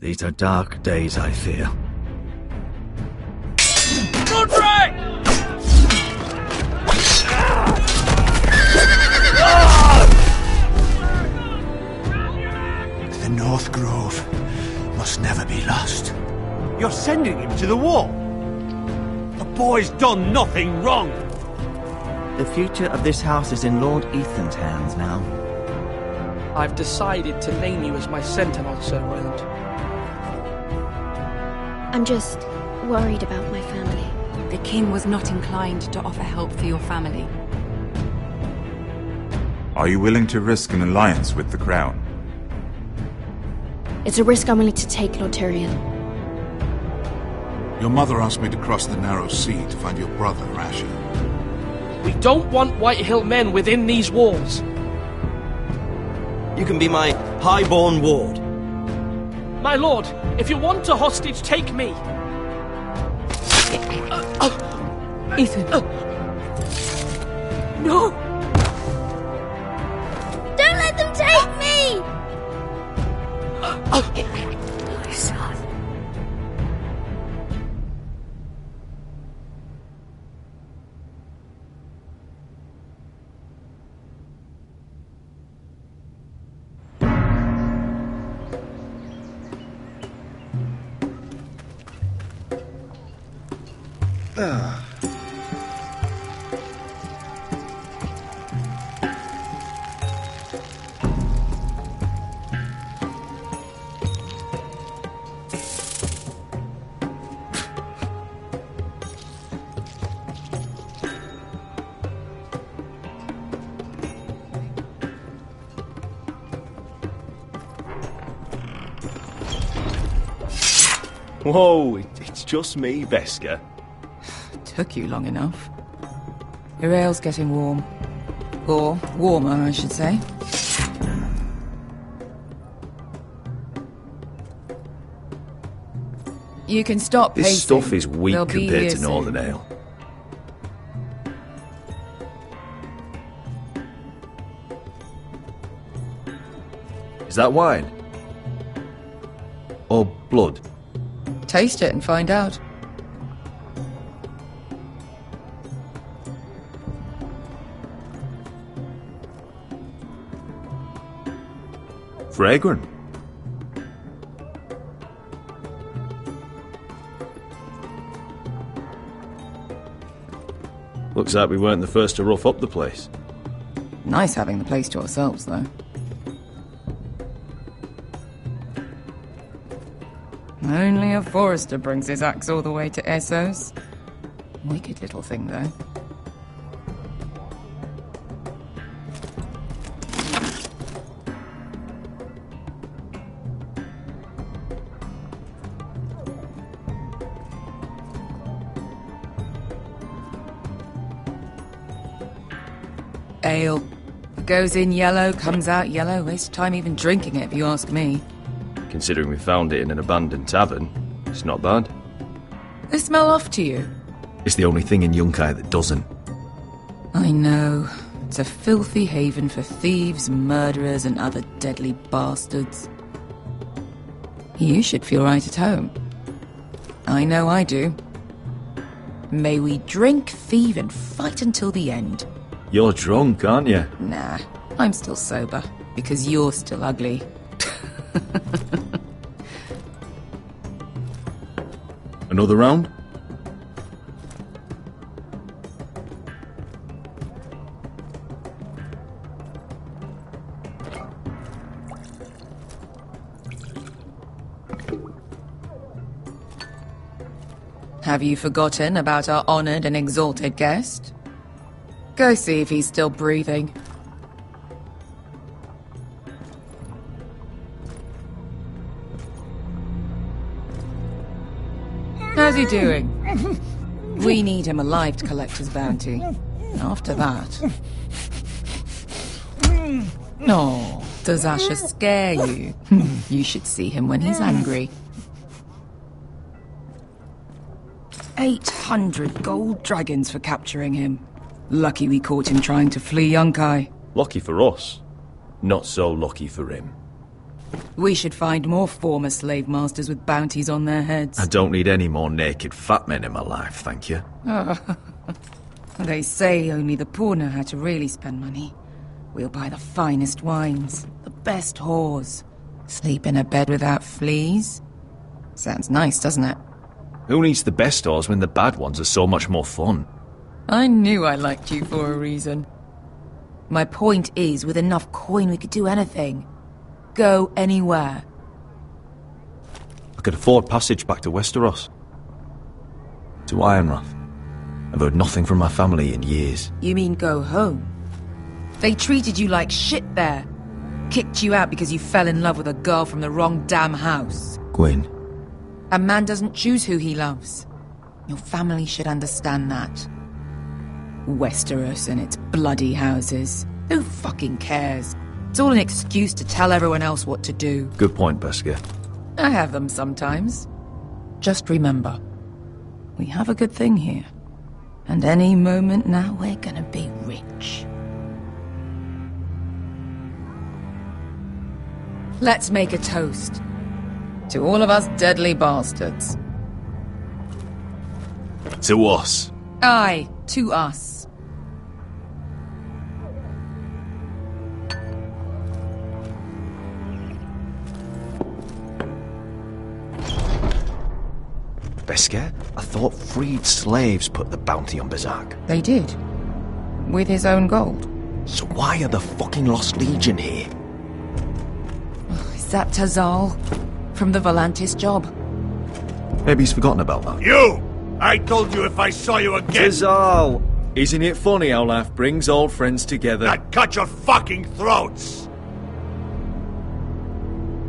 These are dark days, I fear. Godfrey! The North Grove must never be lost. You're sending him to the war? The boy's done nothing wrong. The future of this house is in Lord Ethan's hands now. I've decided to name you as my sentinel, Sir Roland. I'm just worried about my family. The king was not inclined to offer help for your family. Are you willing to risk an alliance with the Crown? It's a risk I'm willing to take, Lord Tyrion. Your mother asked me to cross the narrow sea to find your brother, Asher. We don't want Whitehill men within these walls. You can be my highborn ward. My lord, if you want a hostage, take me. Ethan. No! Don't let them take me! My son. Whoa, it's just me, Beskha. Took you long enough. Your ale's getting warm. Or warmer, I should say. You can stop This pacing. stuff is weak They'll be compared here to soon. Northern Ale. Is that wine? Or blood? Taste it and find out. Fragrant. Looks like we weren't the first to rough up the place. Nice having the place to ourselves, though. Only a Forrester brings his axe all the way to Essos. Wicked little thing, though. Ale. Goes in yellow, comes out yellow. Waste time even drinking it, if you ask me. Considering we found it in an abandoned tavern, it's not bad. They smell off to you. It's the only thing in Yunkai that doesn't. I know. It's a filthy haven for thieves, murderers, and other deadly bastards. You should feel right at home. I know I do. May we drink, thieve, and fight until the end. You're drunk, aren't you? Nah, I'm still sober, because you're still ugly. Another round? Have you forgotten about our honored and exalted guest? Go see if he's still breathing. How's he doing? We need him alive to collect his bounty. After that... No, does Asher scare you? You should see him when he's angry. 800 gold dragons for capturing him. Lucky we caught him trying to flee Yunkai. Lucky for us. Not so lucky for him. We should find more former slave masters with bounties on their heads. I don't need any more naked fat men in my life, thank you. They say only the poor know how to really spend money. We'll buy the finest wines, the best whores, sleep in a bed without fleas. Sounds nice, doesn't it? Who needs the best stores when the bad ones are so much more fun? I knew I liked you for a reason. My point is, with enough coin we could do anything. Go anywhere. I could afford passage back to Westeros. To Ironrath. I've heard nothing from my family in years. You mean go home? They treated you like shit there. Kicked you out because you fell in love with a girl from the wrong damn house. Gwyn. A man doesn't choose who he loves. Your family should understand that. Westeros and its bloody houses. Who fucking cares? It's all an excuse to tell everyone else what to do. Good point, Beskir. I have them sometimes. Just remember, we have a good thing here. And any moment now we're gonna be rich. Let's make a toast. To all of us deadly bastards. To us. Aye, to us. Beskir, I thought freed slaves put the bounty on Berserk. They did. With his own gold. So why are the fucking Lost Legion here? Is that Tazal? From the Volantis job? Maybe he's forgotten about that. You! I told you if I saw you again... Tazal! Isn't it funny how life brings old friends together? I'd cut your fucking throats!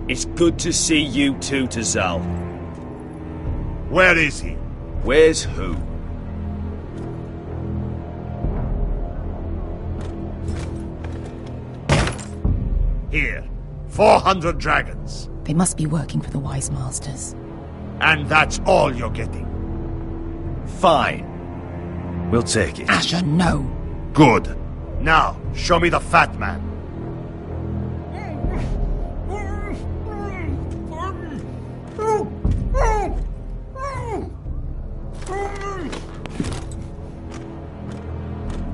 It's good to see you too, Tazal. Where is he? Where's who? Here. 400 dragons. They must be working for the Wise Masters. And that's all you're getting. Fine. We'll take it. Asher, no. Good. Now, show me the fat man.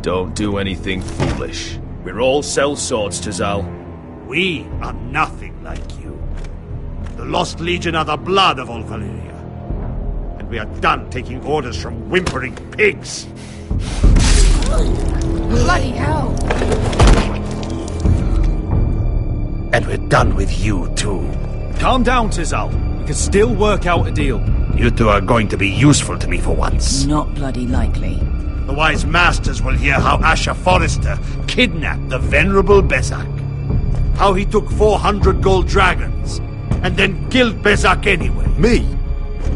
Don't do anything foolish. We're all sellswords, Tazal. We are nothing like you. The Lost Legion are the blood of all Valyria. And we are done taking orders from whimpering pigs. Bloody hell! And we're done with you, too. Calm down, Tazal. We can still work out a deal. You two are going to be useful to me for once. Not bloody likely. The Wise Masters will hear how Asher Forrester kidnapped the venerable Bezzak. How he took 400 gold dragons, and then killed Bezzak anyway. Me?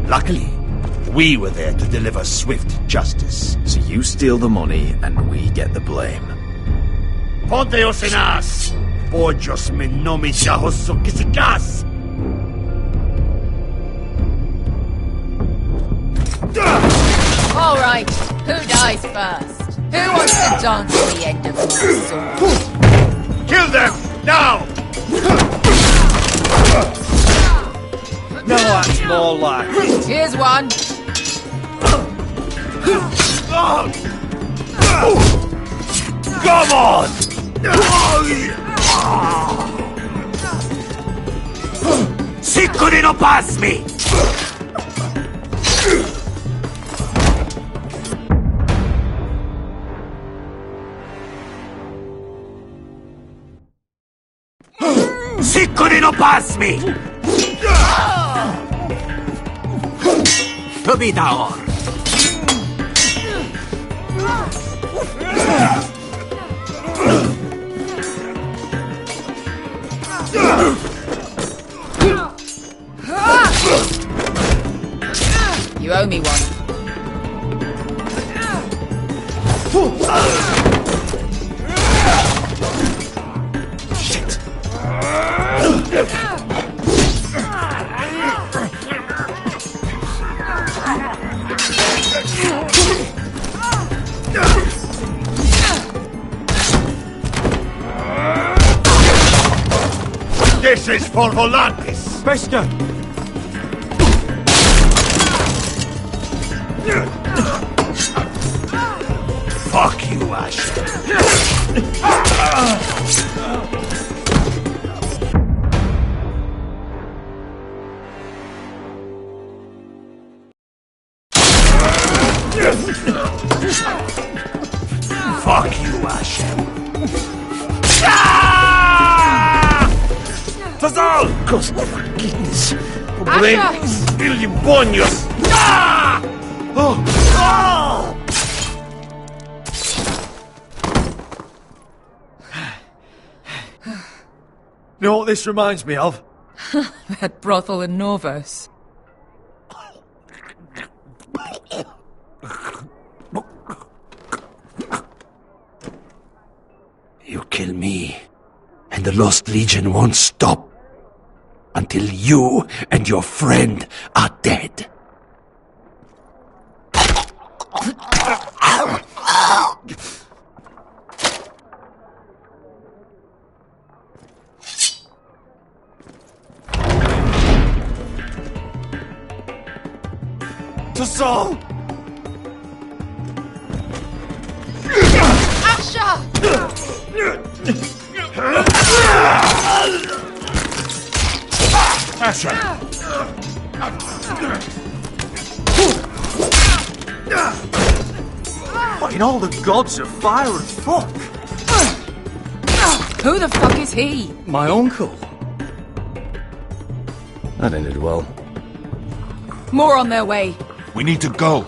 Luckily, we were there to deliver swift justice. So you steal the money, and we get the blame. Ponteos en as! Pojos me nomi chahoso kisikas! All right, who dies first? Who wants to dance at the end of my sword? Kill them! Now! No, that's more like it. Here's one. Come on! Sicuri no pass me! Sicuri no pass me! To be down. You owe me one. Shit! This is for Volantis! Bester! Fuck you, Ash. Fuck you, Ash. Fazal! Cosmos! Brains! Ilibonios! Oh! Oh! You know what this reminds me of? That brothel in Norvos. You kill me, and the Lost Legion won't stop until you and your friend are dead. To Saul! Asha! Asher! What in all the gods of fire and fuck? Who the fuck is he? My uncle. That ended well. More on their way. We need to go.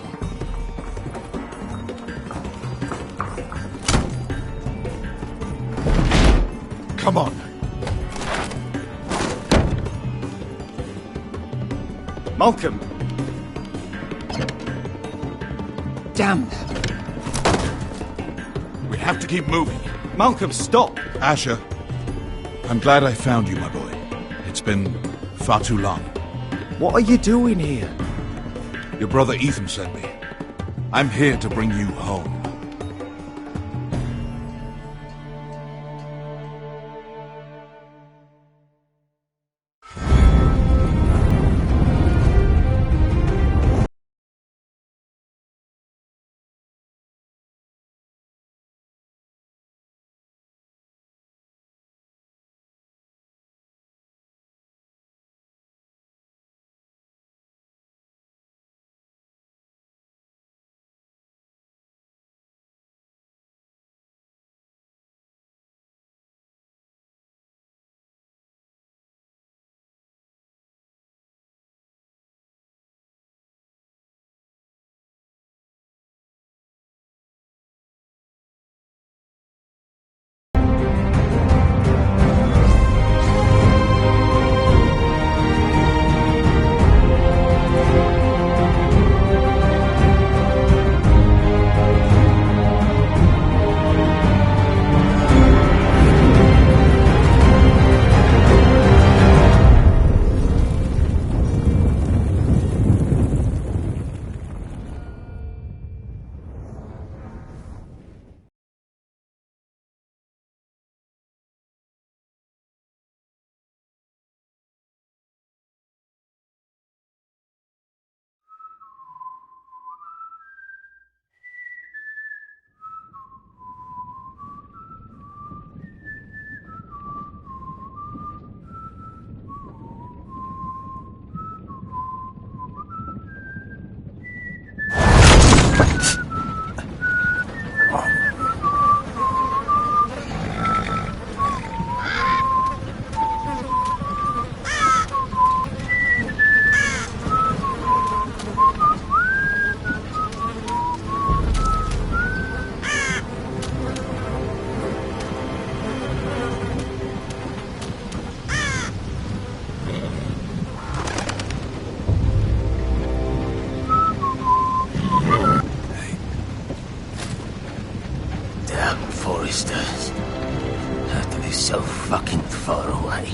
Come on. Malcolm. Damn. We have to keep moving. Malcolm, stop. Asher, I'm glad I found you, my boy. It's been far too long. What are you doing here? Your brother Ethan sent me. I'm here to bring you home. Foresters. Have to be so fucking far away.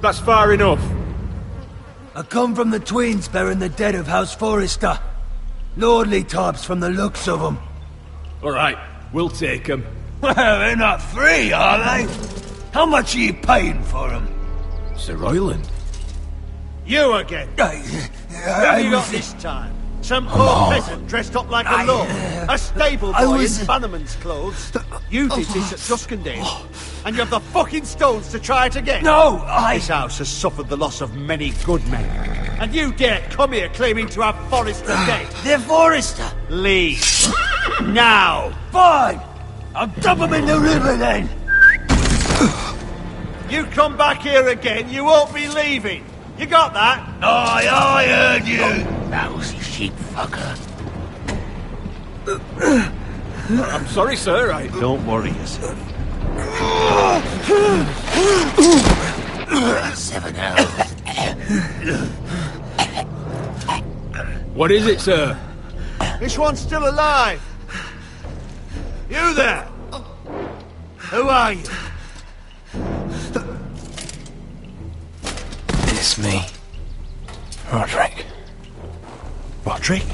That's far enough. I come from the Tweens bearing the dead of House Forrester. Lordly types from the looks of them. Alright, we'll take them. Well, they're not free, are they? How much are you paying for them? Sir Royland. You again. What have you got this time? Some poor peasant dressed up like a lord. A stable boy in Bannerman's clothes. You did this at Duskendale. And you have the fucking stones to try it again. No, This house has suffered the loss of many good men. And you dare come here claiming to have Forrester dead. They're Forrester. Leave. Now. Fine. I'll dump them in the river then. You come back here again, you won't be leaving. You got that? I heard you. Lousy sheep fucker. I'm sorry, sir. Don't worry yourself. 7 hours. What is it, sir? This one's still alive. You there? Who are you? It's me. Roderick. Roderick?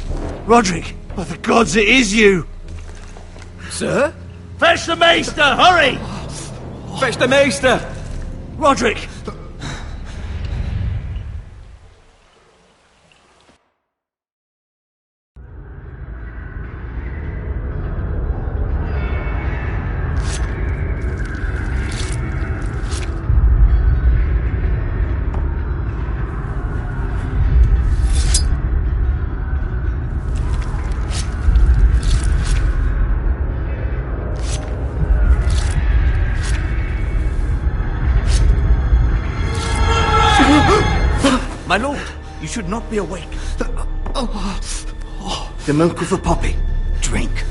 Roderick? By the gods, it is you! Sir? Fetch the maester, hurry! Fetch the maester! Roderick! My lord, you should not be awake. The milk of the poppy. Drink.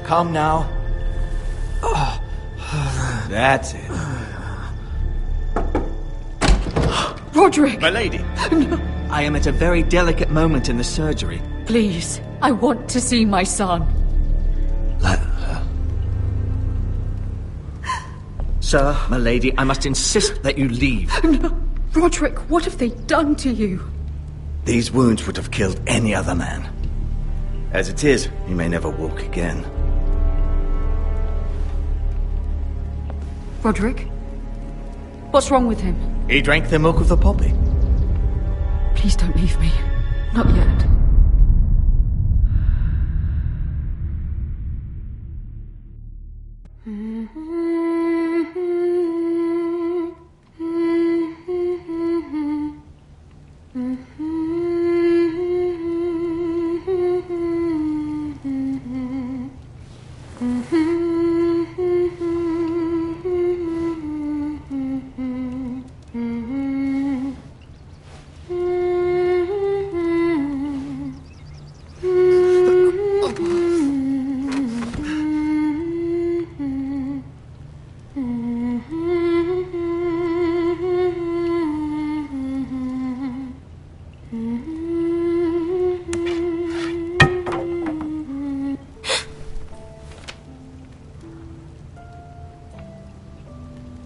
Calm now. That's it. Roderick! My lady. No. I am at a very delicate moment in the surgery. Please, I want to see my son. Let her. Sir, my lady, I must insist that you leave. No. Roderick, what have they done to you? These wounds would have killed any other man. As it is, he may never walk again. Roderick? What's wrong with him? He drank the milk of the poppy. Please don't leave me. Not yet.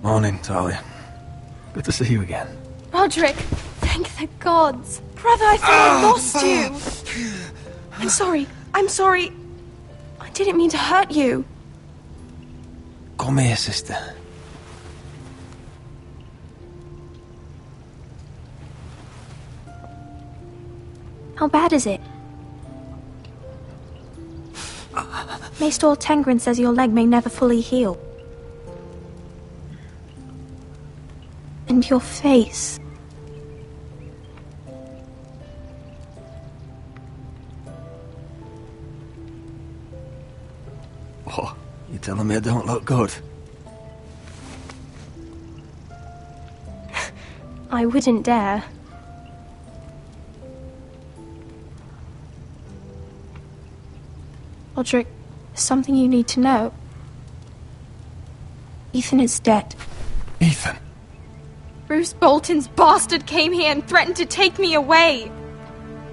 Morning, Talia. Good to see you again. Roderick, thank the gods. Brother, I thought I lost you. I'm sorry. I didn't mean to hurt you. Come here, sister. How bad is it? Maester Tengrin says your leg may never fully heal. And your face. What? You telling me I don't look good? I wouldn't dare. Roderick, there's something you need to know. Ethan is dead. Ethan? Bruce Bolton's bastard came here and threatened to take me away.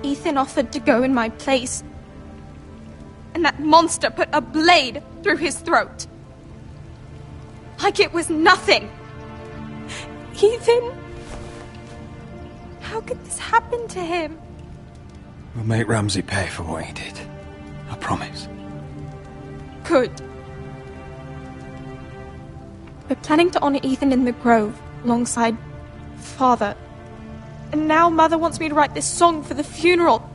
Ethan offered to go in my place. And that monster put a blade through his throat. Like it was nothing. Ethan! How could this happen to him? We'll make Ramsay pay for what he did. I promise. Good. We're planning to honor Ethan in the Grove, alongside Father. And now Mother wants me to write this song for the funeral.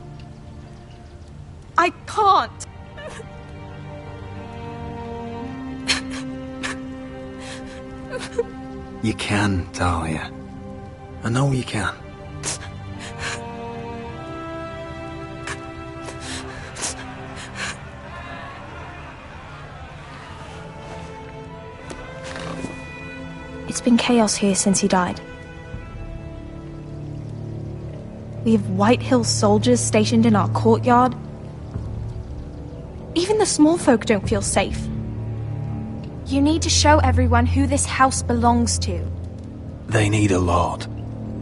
I can't. You can, Talia. I know you can. It's been chaos here since he died. We have White Hill soldiers stationed in our courtyard. Even the small folk don't feel safe. You need to show everyone who this house belongs to. They need a lord.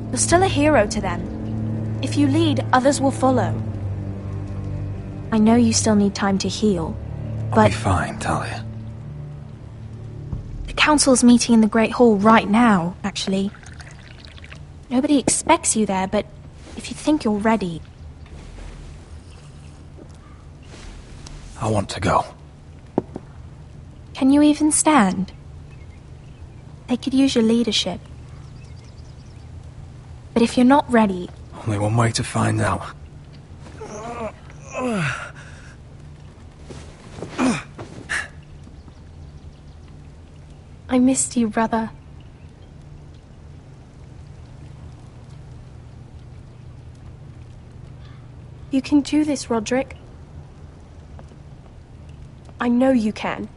You're still a hero to them. If you lead, others will follow. I know you still need time to heal, but... I'll be fine, Talia. The council's meeting in the Great Hall right now, actually. Nobody expects you there, but if you think you're ready... I want to go. Can you even stand? They could use your leadership. But if you're not ready... Only one way to find out. I missed you, brother. You can do this, Roderick. I know you can.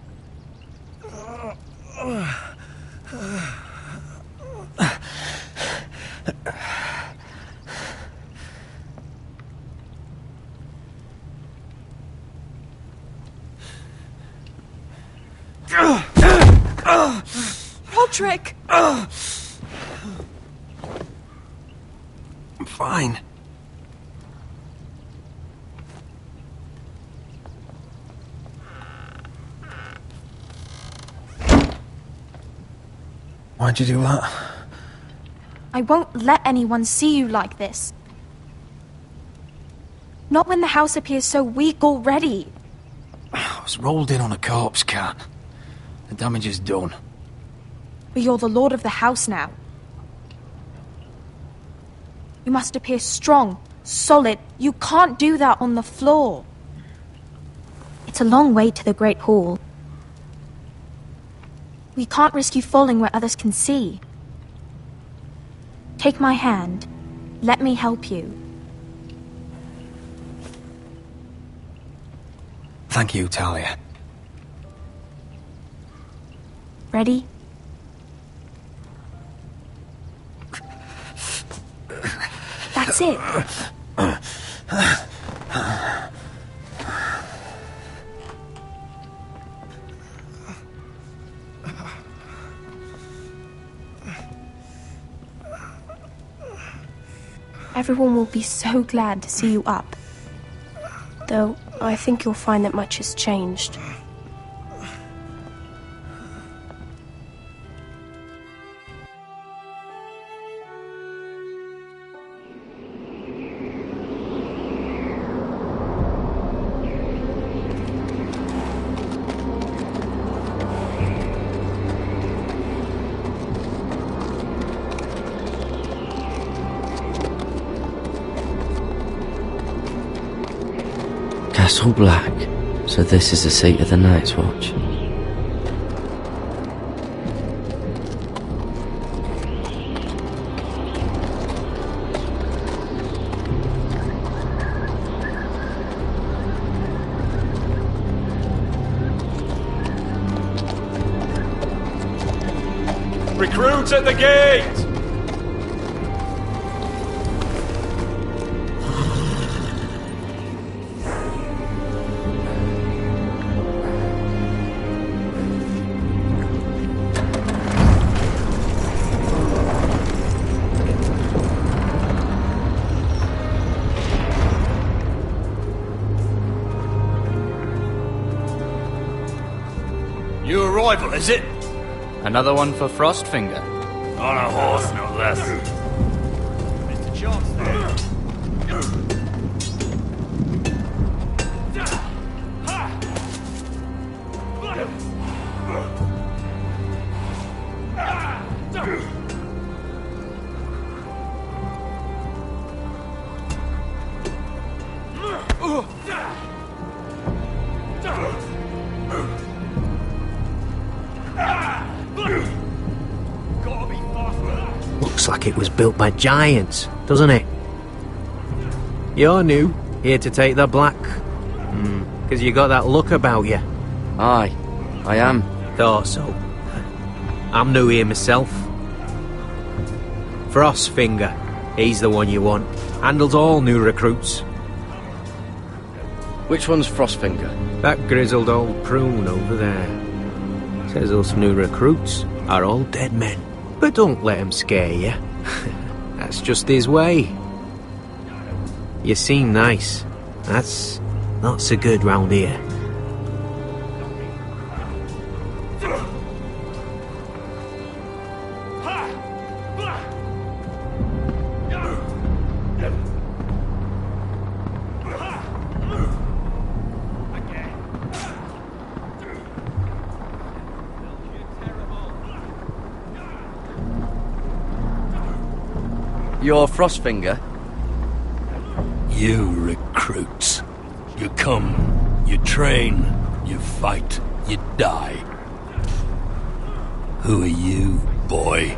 Roderick! I'm fine. Why'd you do that? I won't let anyone see you like this. Not when the house appears so weak already. I was rolled in on a corpse cart. The damage is done. But you're the lord of the house now. You must appear strong, solid. You can't do that on the floor. It's a long way to the Great Hall. We can't risk you falling where others can see. Take my hand. Let me help you. Thank you, Talia. Ready? That's it. Everyone will be so glad to see you up. Though, I think you'll find that much has changed. Castle Black, so this is the seat of the Night's Watch. Recruits at the gate! New arrival, is it? Another one for Frostfinger. On a horse, no less. Mr. Chance there. Looks like it was built by giants, doesn't it? You're new, here to take the black. Because you got that look about you. Aye, I am. Thought so. I'm new here myself. Frostfinger, he's the one you want. Handles all new recruits. Which one's Frostfinger? That grizzled old prune over there. Says us new recruits are all dead men. But don't let him scare you. That's just his way. You seem nice. That's not so good round here. You're Frostfinger? You recruits. You come, you train, you fight, you die. Who are you, boy?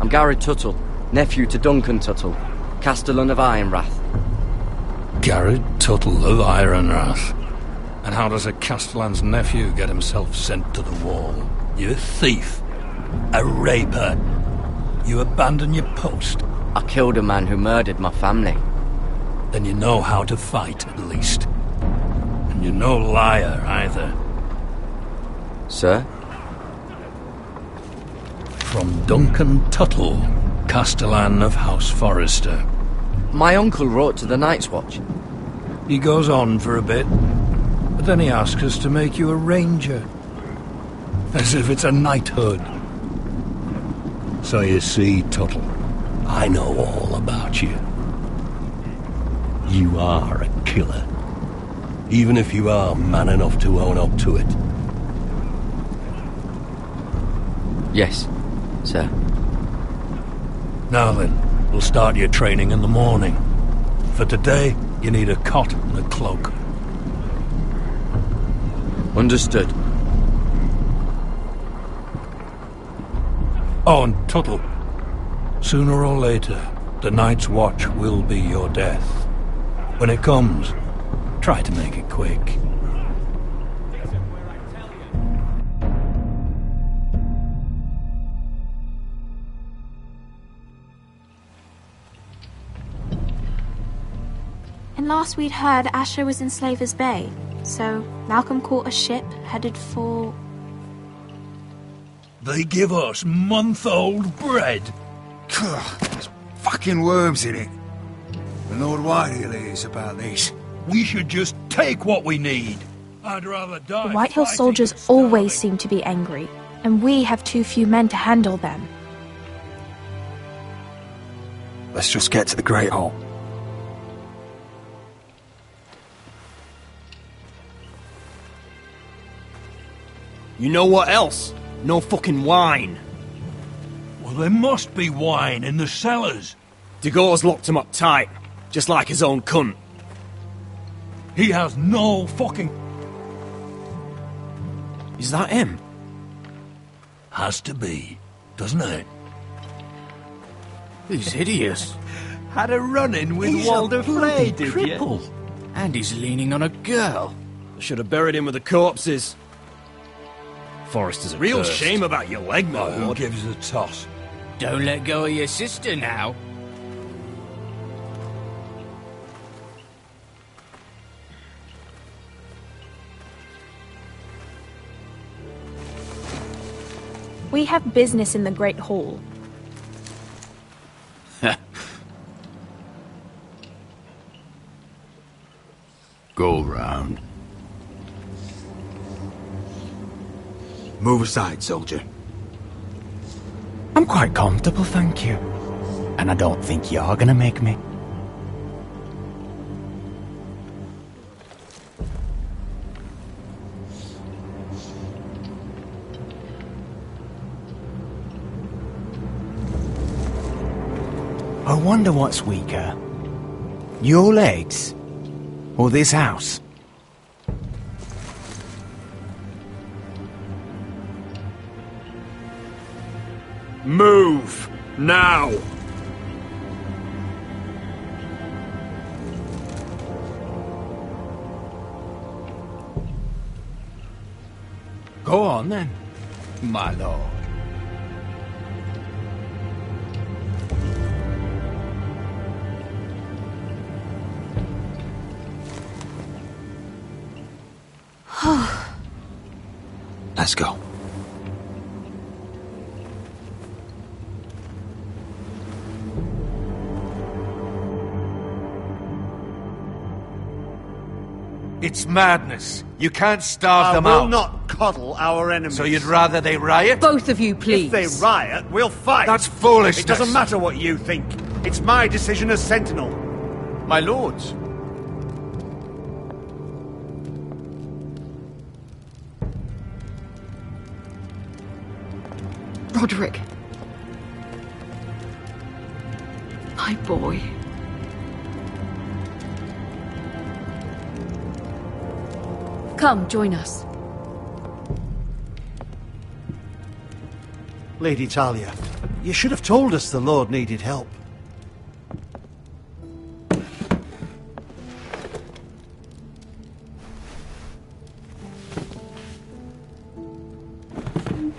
I'm Gary Tuttle, nephew to Duncan Tuttle, Castellan of Ironrath. Garrett Tuttle of Ironrath. And how does a Castellan's nephew get himself sent to the wall? You thief. A raper. You abandon your post. I killed a man who murdered my family. Then you know how to fight, at least. And you're no liar, either. Sir? From Duncan Tuttle, Castellan of House Forrester. My uncle wrote to the Night's Watch. He goes on for a bit, but then he asks us to make you a ranger. As if it's a knighthood. So you see, Tuttle, I know all about you. You are a killer. Even if you are man enough to own up to it. Yes, sir. Now then, we'll start your training in the morning. For today, you need a cot and a cloak. Understood. Oh, and Tuttle, sooner or later, the Night's Watch will be your death. When it comes, try to make it quick. And last we'd heard, Asher was in Slaver's Bay, so Malcolm caught a ship headed for... They give us month-old bread. There's fucking worms in it. The Lord Whitehill is about this. We should just take what we need. I'd rather die. The Whitehill soldiers always seem to be angry, and we have too few men to handle them. Let's just get to the Great Hall. You know what else? No fucking wine. Well, there must be wine in the cellars. Degor's locked him up tight, just like his own cunt. He has no fucking... Is that him? Has to be, doesn't it? He's hideous. Had a run-in with He's Walder a Flay, bloody did cripple. you? And he's leaning on a girl. I should have buried him with the corpses. Forrester's a real shame about your leg, my Who lord. gives a toss? Don't let go of your sister now. We have business in the Great Hall. Go round. Move aside, soldier. I'm quite comfortable, thank you. And I don't think you're gonna make me. I wonder what's weaker. Your legs? Or this house? Move! Now! Go on then, my lord. Let's go. It's madness. You can't starve them out. I will not coddle our enemies. So you'd rather they riot? Both of you, please. If they riot, we'll fight. That's foolishness. It doesn't matter what you think. It's my decision as Sentinel. My lords. Roderick. My boy. Come, join us. Lady Talia, you should have told us the Lord needed help.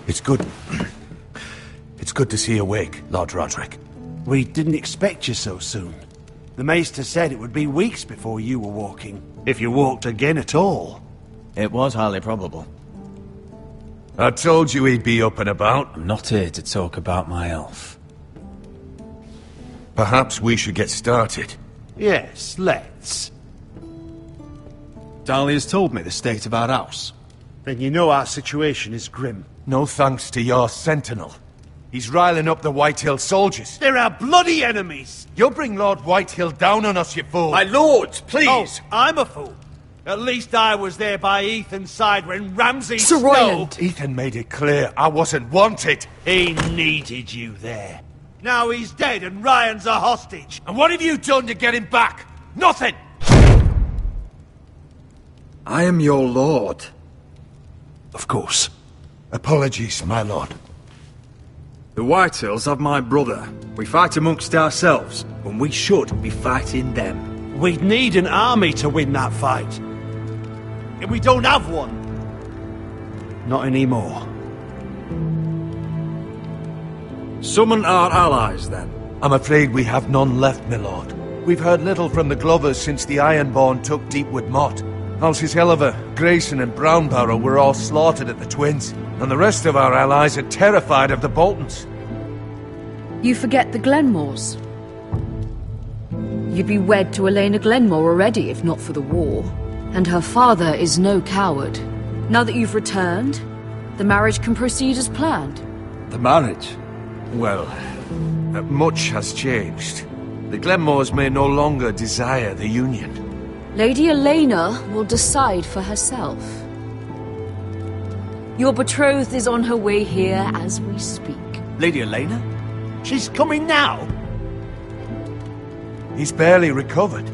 It's good. It's good to see you awake, Lord Roderick. We didn't expect you so soon. The Maester said it would be weeks before you were walking, if you walked again at all. It was highly probable. I told you he'd be up and about. I'm not here to talk about my elf. Perhaps we should get started. Yes, let's. Dahlia's told me the state of our house. Then you know our situation is grim. No thanks to your sentinel. He's riling up the Whitehill soldiers. They're our bloody enemies! You'll bring Lord Whitehill down on us, you fool! My lords, please! Oh, I'm a fool. At least I was there by Ethan's side when Ramsay Sir Royland! Ethan made it clear I wasn't wanted. He needed you there. Now he's dead and Ryan's a hostage. And what have you done to get him back? Nothing! I am your lord. Of course. Apologies, my lord. The Whitehills have my brother. We fight amongst ourselves, when we should be fighting them. We'd need an army to win that fight. And we don't have one. Not anymore. Summon our allies, then. I'm afraid we have none left, my lord. We've heard little from the Glovers since the Ironborn took Deepwood Motte. Houses Helliver, Grayson and Brownbarrow were all slaughtered at the Twins, and the rest of our allies are terrified of the Boltons. You forget the Glenmores. You'd be wed to Elena Glenmore already if not for the war. And her father is no coward. Now that you've returned, the marriage can proceed as planned. The marriage? Well, much has changed. The Glenmores may no longer desire the union. Lady Elena will decide for herself. Your betrothed is on her way here as we speak. Lady Elena? She's coming now? He's barely recovered.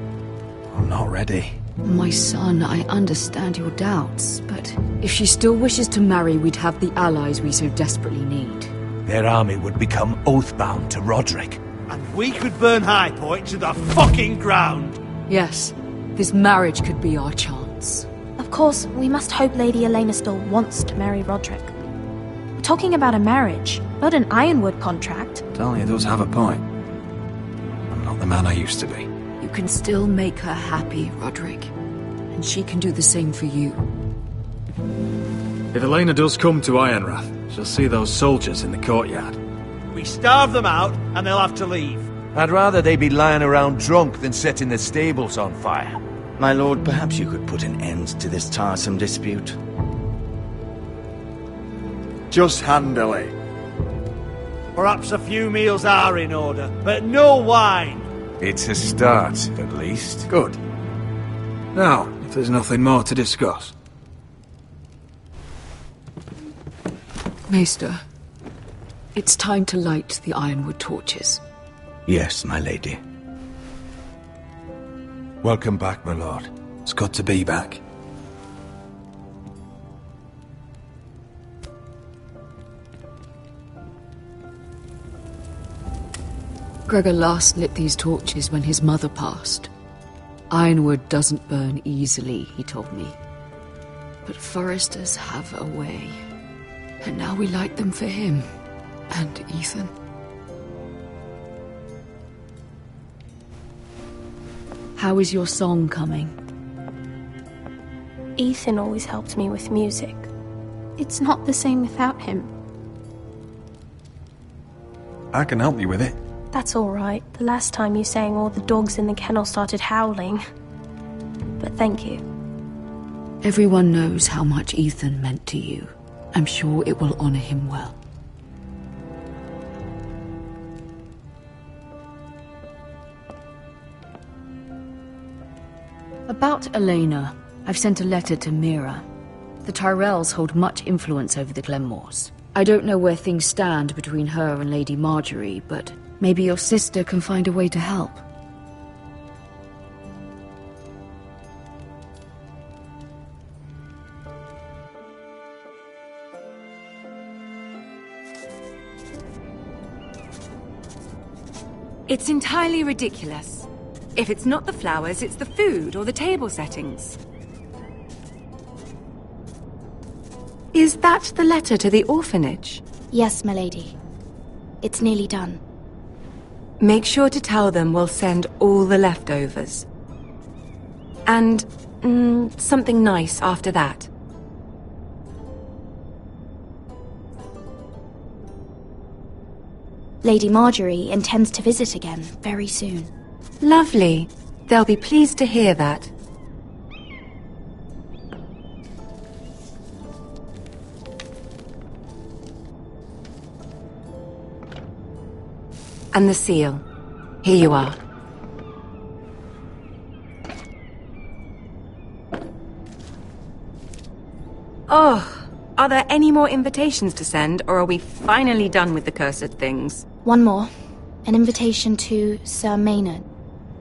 I'm not ready. My son, I understand your doubts, but if she still wishes to marry, we'd have the allies we so desperately need. Their army would become oathbound to Roderick. And we could burn High Point to the fucking ground! Yes, this marriage could be our chance. Of course, we must hope Lady Elena still wants to marry Roderick. We're talking about a marriage, not an Ironwood contract. Dahlia does have a point. I'm not the man I used to be. You can still make her happy, Roderick. And she can do the same for you. If Elena does come to Ironrath, she'll see those soldiers in the courtyard. We starve them out, and they'll have to leave. I'd rather they be lying around drunk than setting the stables on fire. My lord, perhaps you could put an end to this tiresome dispute. Just handily. Perhaps a few meals are in order, but no wine. It's a start, at least. Good. Now, if there's nothing more to discuss. Maester, it's time to light the ironwood torches. Yes, my lady. Welcome back, my lord. It's good to be back. Gregor last lit these torches when his mother passed. Ironwood doesn't burn easily, he told me. But foresters have a way. And now we light them for him. And Ethan. How is your song coming? Ethan always helps me with music. It's not the same without him. I can help you with it. That's all right. The last time you sang, all the dogs in the kennel started howling. But thank you. Everyone knows how much Ethan meant to you. I'm sure it will honor him well. About Elena, I've sent a letter to Mira. The Tyrells hold much influence over the Glenmores. I don't know where things stand between her and Lady Marjorie, but maybe your sister can find a way to help. It's entirely ridiculous. If it's not the flowers, it's the food or the table settings. Is that the letter to the orphanage? Yes, my lady. It's nearly done. Make sure to tell them we'll send all the leftovers. And something nice after that. Lady Marjorie intends to visit again very soon. Lovely. They'll be pleased to hear that. And the seal. Here you are. Oh, are there any more invitations to send, or are we finally done with the cursed things? One more. An invitation to Sir Maynard.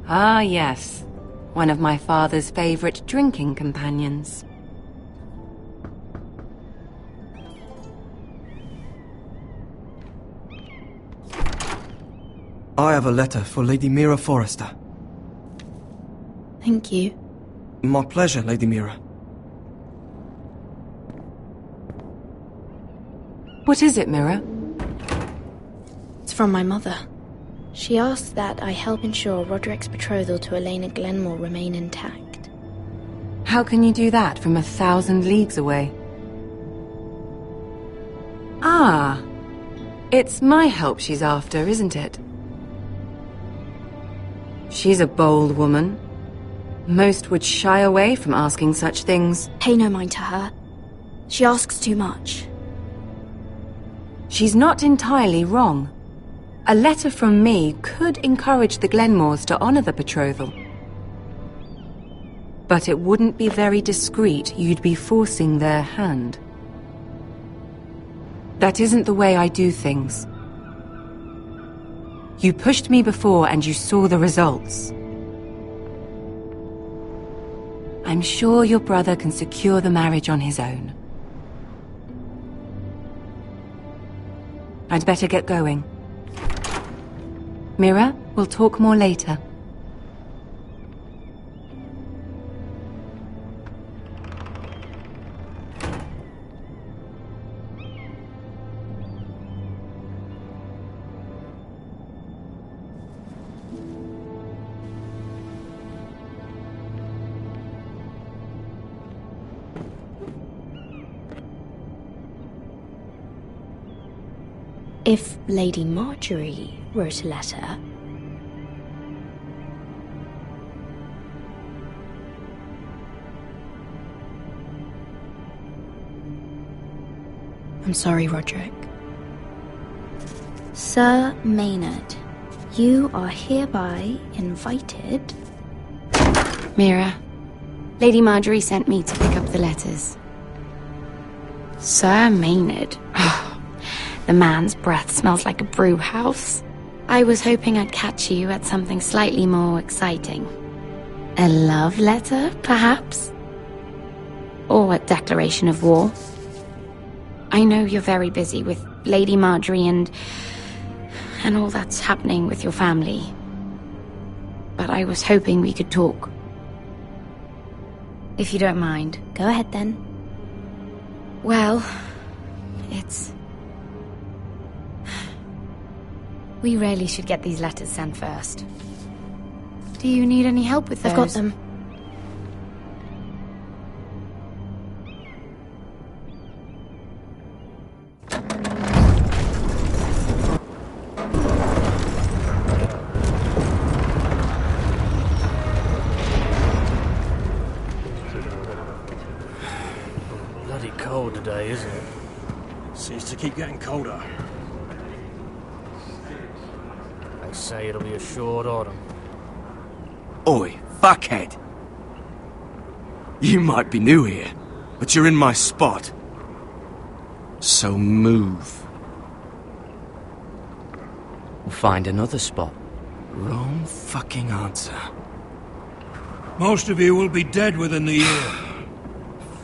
Ah, yes. One of my father's favorite drinking companions. I have a letter for Lady Mira Forrester. Thank you. My pleasure, Lady Mira. What is it, Mira? It's from my mother. She asks that I help ensure Roderick's betrothal to Elena Glenmore remain intact. How can you do that from 1,000 leagues away? Ah, it's my help she's after, isn't it? She's a bold woman. Most would shy away from asking such things. Pay no mind to her. She asks too much. She's not entirely wrong. A letter from me could encourage the Glenmores to honor the betrothal. But it wouldn't be very discreet. You'd be forcing their hand. That isn't the way I do things. You pushed me before and you saw the results. I'm sure your brother can secure the marriage on his own. I'd better get going. Mira, we'll talk more later. If Lady Marjorie wrote a letter... I'm sorry, Roderick. Sir Maynard, you are hereby invited... Mira, Lady Marjorie sent me to pick up the letters. Sir Maynard? The man's breath smells like a brew house. I was hoping I'd catch you at something slightly more exciting. A love letter, perhaps? Or a declaration of war? I know you're very busy with Lady Marjorie and all that's happening with your family. But I was hoping we could talk. If you don't mind. Go ahead, then. Well, it's... We really should get these letters sent first. Do you need any help with those? I've got them. Bloody cold today, isn't it? Seems to keep getting colder. They say it'll be a short autumn. Oi, fuckhead. You might be new here, but you're in my spot. So move. We'll find another spot. Wrong fucking answer. Most of you will be dead within the year.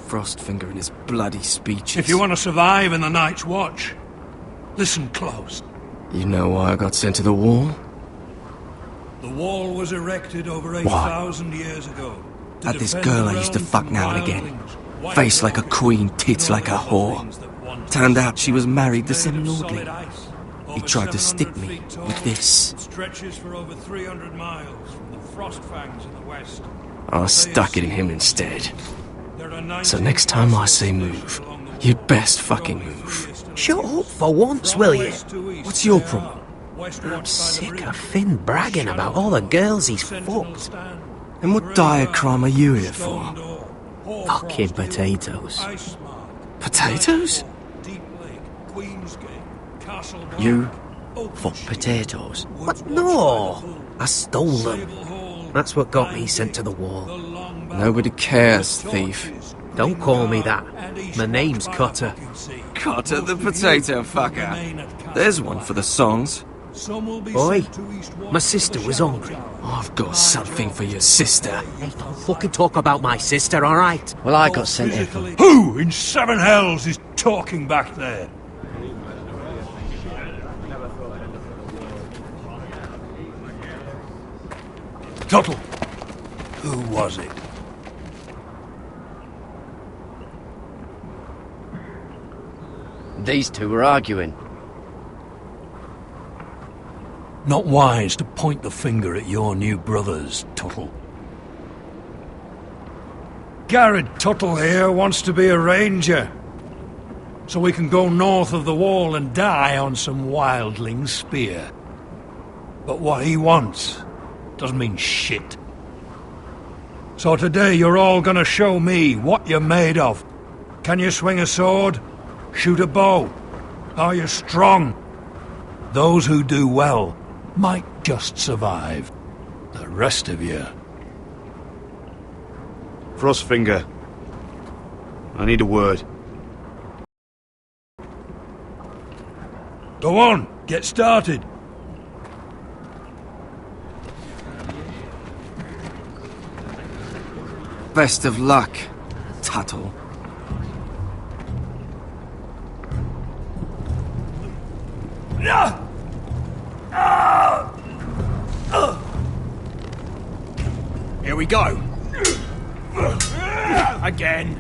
Frostfinger and his bloody speeches. If you want to survive in the Night's Watch, listen close. You know why I got sent to the wall? The wall was erected over 8,000 years ago. Had this girl I used to fuck now and again. Face like a queen, tits like a whore. Turned out she was married to some lordling. He tried to stick me with this. Stretches for over 300 miles from the Frostfangs in the west. I stuck it in him instead. So next time I say move, you'd best fucking move. Shut up for once, will you? What's your problem? I'm sick of Finn bragging about all the girls he's fucked. And what dire crime are you here for? Fucking potatoes. Potatoes? You fuck potatoes? What? No! I stole them. That's what got me sent to the wall. Nobody cares, thief. Don't call me that. My name's Cutter. Cutter the potato fucker. There's one for the songs. Oi, my sister was hungry. I've got something for your sister. Hey, don't fucking talk about my sister, alright? Well, I got sent here for... Who in seven hells is talking back there? Tuttle. Who was it? These two were arguing. Not wise to point the finger at your new brothers, Tuttle. Garrett Tuttle here wants to be a ranger, so we can go north of the wall and die on some wildling's spear. But what he wants doesn't mean shit. So today you're all gonna show me what you're made of. Can you swing a sword? Shoot a bow? Are you strong? Those who do well might just survive. The rest of you... Frostfinger. I need a word. Go on, get started. Best of luck, Tuttle. Here we go. Again.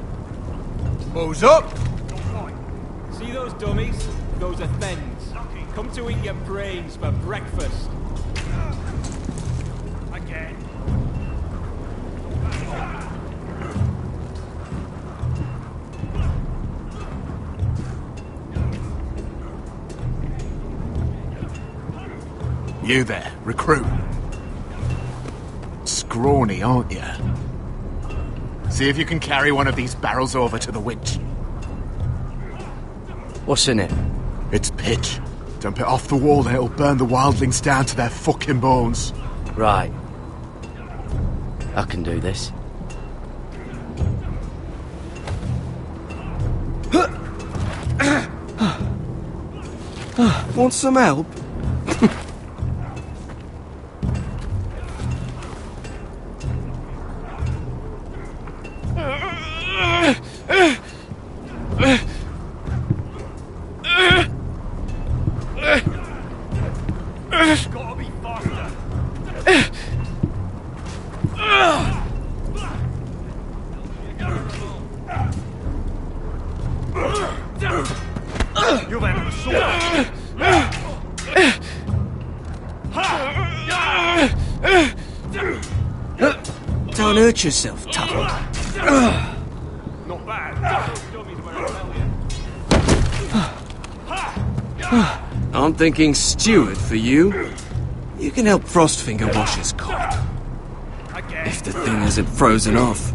Who's up? See those dummies? Those are thens. Come to eat your brains for breakfast. Again. You there, recruit. Scrawny, aren't you? See if you can carry one of these barrels over to the winch. What's in it? It's pitch. Dump it off the wall and it'll burn the wildlings down to their fucking bones. Right. I can do this. Want some help? Gotta be faster. You've had a sword. Don't hurt yourself, Tuttle. Not bad. I'm thinking steward for you. You can help Frostfinger wash his cot. If the thing hasn't frozen off.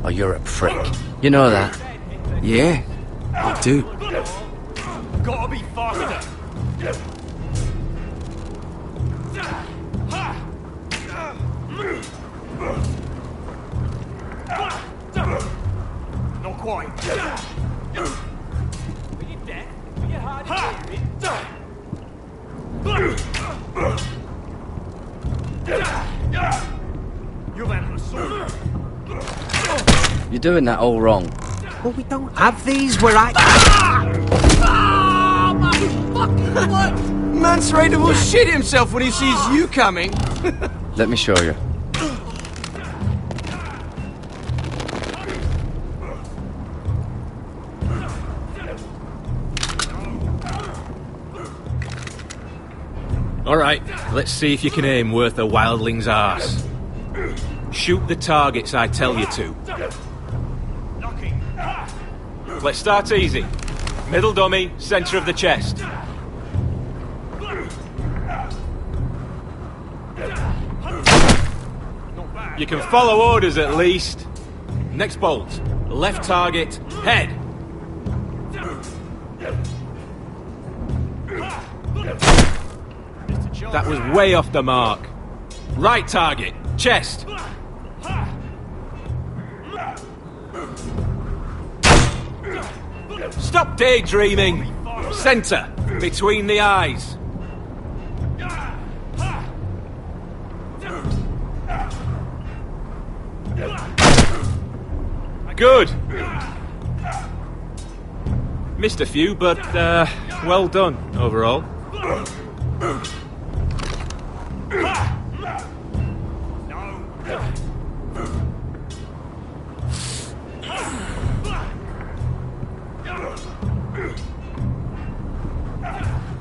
Oh, you're a prick. You know that? Yeah, I do. Gotta be faster. Not quite. Are you dead? Are you hard of hearing? You've had a sword. You're doing that all wrong. Well, we don't have these where I... Oh, my fucking what? Mance Raider will shit himself when he sees you coming. Let me show you. Alright, let's see if you can aim worth a wildling's arse. Shoot the targets I tell you to. Let's start easy. Middle dummy, centre of the chest. You can follow orders at least. Next bolt. Left target, head. That was way off the mark. Right target, chest. Stop daydreaming. Centre, between the eyes. Good. Missed a few, but well done overall.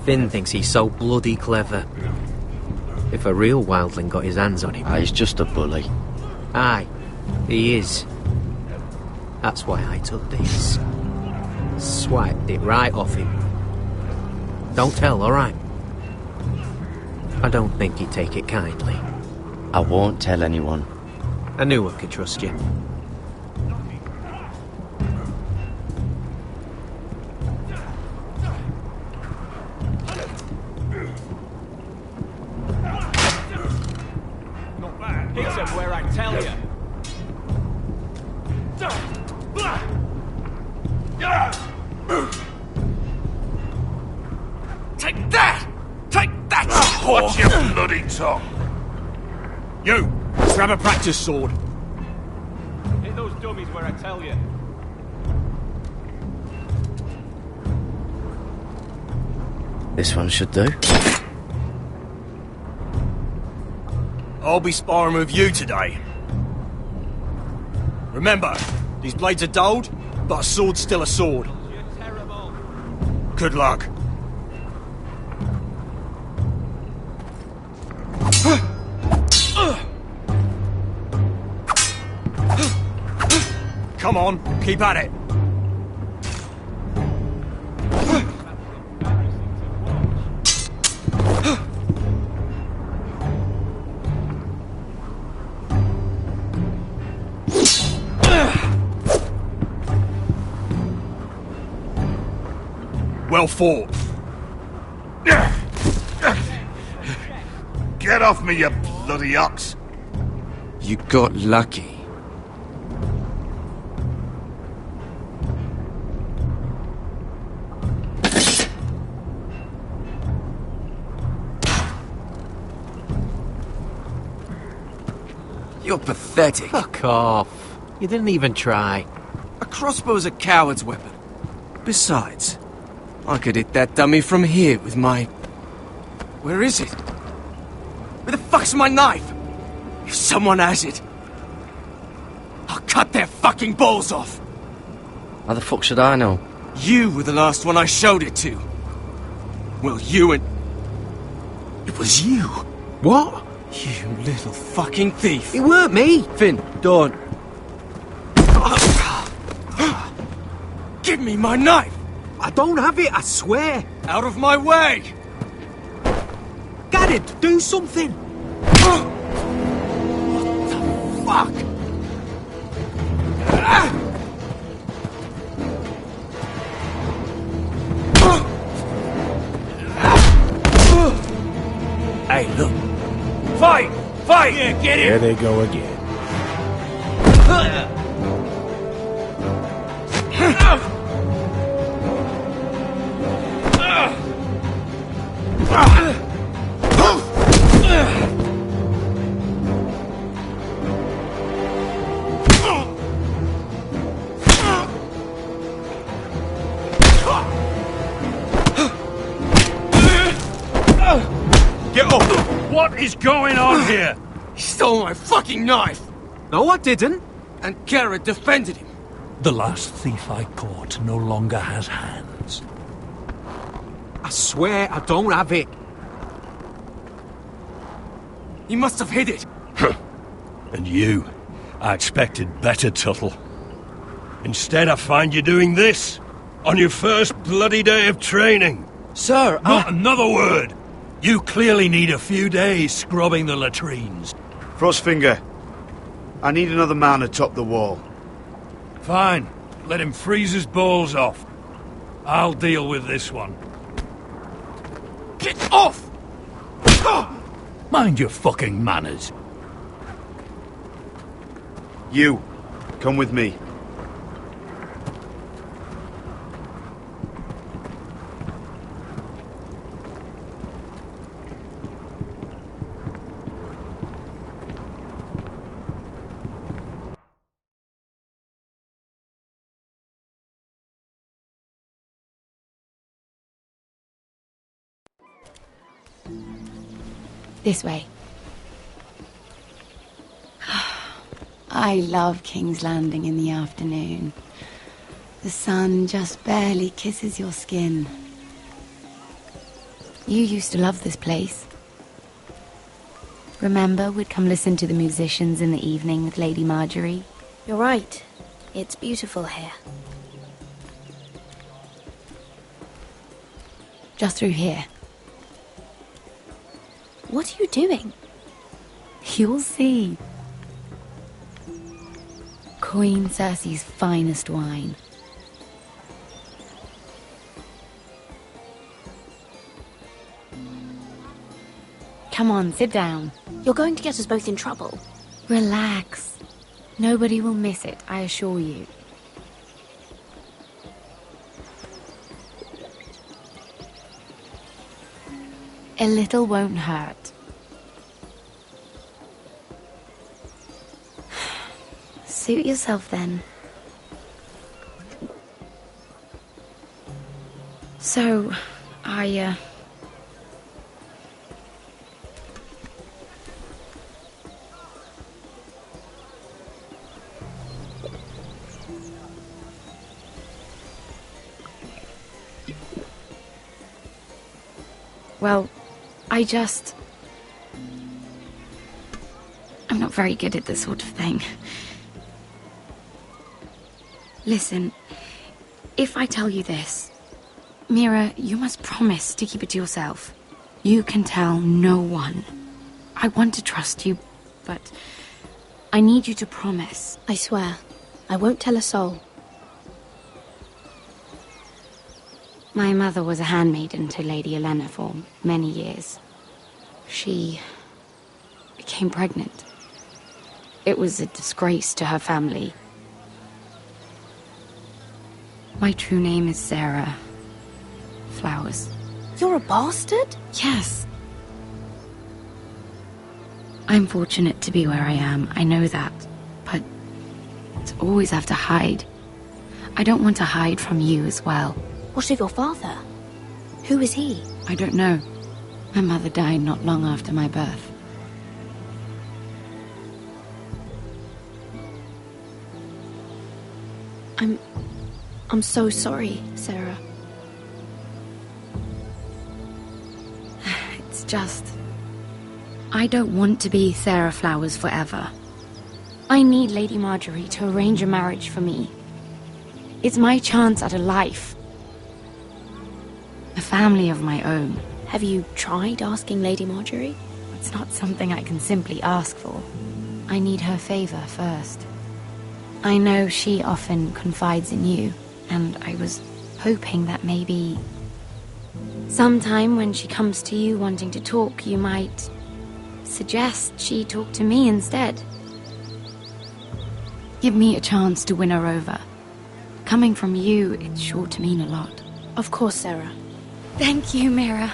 Finn thinks he's so bloody clever. If a real wildling got his hands on him... He's just a bully. Aye, he is. That's why I took this. Swiped it right off him. Don't tell, alright? I don't think he'd take it kindly. I won't tell anyone. I knew I could trust you. Hit him where I tell you. Take that! Take that! Watch your bloody tongue! You! Grab a practice sword. Hit those dummies where I tell you. This one should do. I'll be sparring with you today. Remember, these blades are dulled, but a sword's still a sword. Good luck. Come on, keep at it. Well fought. Get off me, you bloody ox! You got lucky. You're pathetic. Fuck off. You didn't even try. A crossbow's a coward's weapon. Besides, I could hit that dummy from here with my... Where is it? Where the fuck's my knife? If someone has it, I'll cut their fucking balls off. How the fuck should I know? You were the last one I showed it to. Well, you and... It was you. What? You little fucking thief. It weren't me. Finn, don't. Give me my knife. I don't have it, I swear. Out of my way. Got it. Do something. What the fuck? Hey, look. Fight! Fight! Yeah, get it! There they go again. Get up! What is going on here? He stole my fucking knife! No, I didn't. And Garrett defended him. The last thief I caught no longer has hands. I swear I don't have it. He must have hid it. And you? I expected better, Tuttle. Instead, I find you doing this on your first bloody day of training. Sir, Not another word! You clearly need a few days scrubbing the latrines. Frostfinger, I need another man atop the wall. Fine. Let him freeze his balls off. I'll deal with this one. Get off! Mind your fucking manners. You, come with me. This way. I love King's Landing in the afternoon. The sun just barely kisses your skin. You used to love this place. Remember, we'd come listen to the musicians in the evening with Lady Marjorie? You're right. It's beautiful here. Just through here. What are you doing? You'll see. Queen Cersei's finest wine. Come on, sit down. You're going to get us both in trouble. Relax. Nobody will miss it, I assure you. A little won't hurt. Suit yourself then. So, Well, I'm not very good at this sort of thing. Listen, if I tell you this, Mira, you must promise to keep it to yourself. You can tell no one. I want to trust you, but I need you to promise. I swear, I won't tell a soul. My mother was a handmaiden to Lady Elena for many years. She became pregnant. It was a disgrace to her family. My true name is Sarah Flowers. You're a bastard? Yes. I'm fortunate to be where I am, I know that. But to always have to hide. I don't want to hide from you as well. What of your father? Who is he? I don't know. My mother died not long after my birth. I'm so sorry, Sarah. It's just... I don't want to be Sarah Flowers forever. I need Lady Marjorie to arrange a marriage for me. It's my chance at a life. A family of my own. Have you tried asking Lady Marjorie? It's not something I can simply ask for. I need her favor first. I know she often confides in you, and I was hoping that maybe... sometime when she comes to you wanting to talk, you might suggest she talk to me instead. Give me a chance to win her over. Coming from you, it's sure to mean a lot. Of course, Sarah. Thank you, Mira.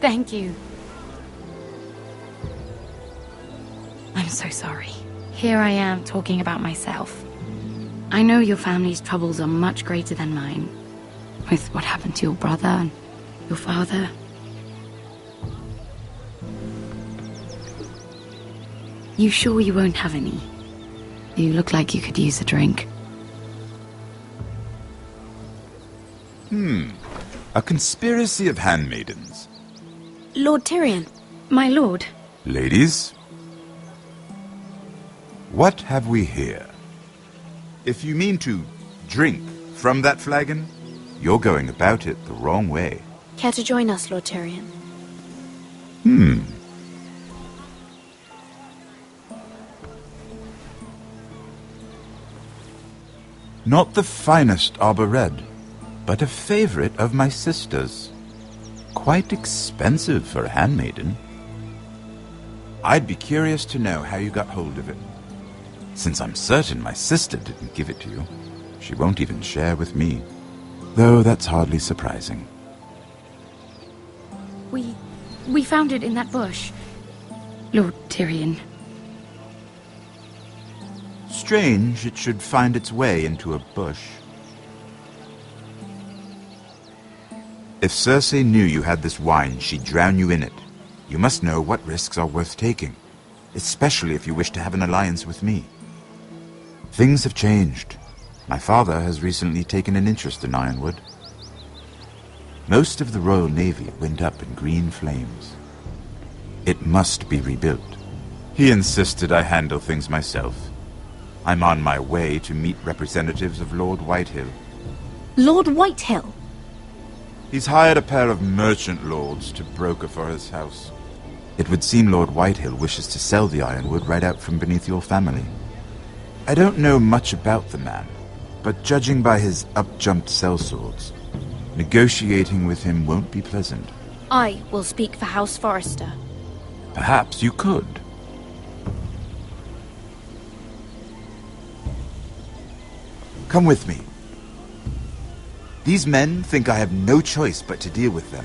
Thank you. I'm so sorry. Here I am talking about myself. I know your family's troubles are much greater than mine. With what happened to your brother and your father. You sure you won't have any? You look like you could use a drink. A conspiracy of handmaidens. Lord Tyrion. My lord. Ladies, what have we here? If you mean to drink from that flagon, you're going about it the wrong way. Care to join us, Lord Tyrion? Not the finest arbor red, but a favorite of my sister's. Quite expensive for a handmaiden. I'd be curious to know how you got hold of it. Since I'm certain my sister didn't give it to you, she won't even share with me. Though that's hardly surprising. We found it in that bush. Lord Tyrion. Strange it should find its way into a bush. If Cersei knew you had this wine, she'd drown you in it. You must know what risks are worth taking, especially if you wish to have an alliance with me. Things have changed. My father has recently taken an interest in Ironwood. Most of the Royal Navy went up in green flames. It must be rebuilt. He insisted I handle things myself. I'm on my way to meet representatives of Lord Whitehill. Lord Whitehill? He's hired a pair of merchant lords to broker for his house. It would seem Lord Whitehill wishes to sell the Ironwood right out from beneath your family. I don't know much about the man, but judging by his up-jumped sellswords, negotiating with him won't be pleasant. I will speak for House Forrester. Perhaps you could. Come with me. These men think I have no choice but to deal with them.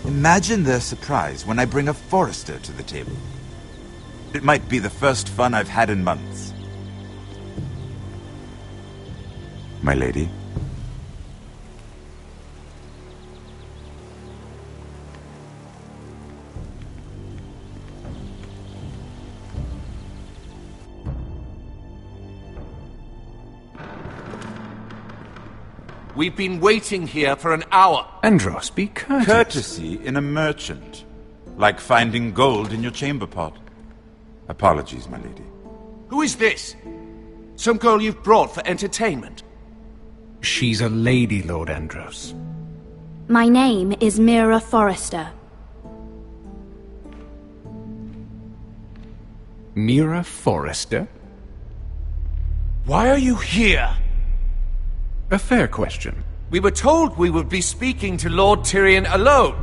Imagine their surprise when I bring a Forrester to the table. It might be the first fun I've had in months. My lady. We've been waiting here for an hour. Andros, be courteous. Courtesy in a merchant. Like finding gold in your chamber pot. Apologies, my lady. Who is this? Some girl you've brought for entertainment? She's a lady, Lord Andros. My name is Mira Forrester. Mira Forrester? Why are you here? A fair question. We were told we would be speaking to Lord Tyrion alone.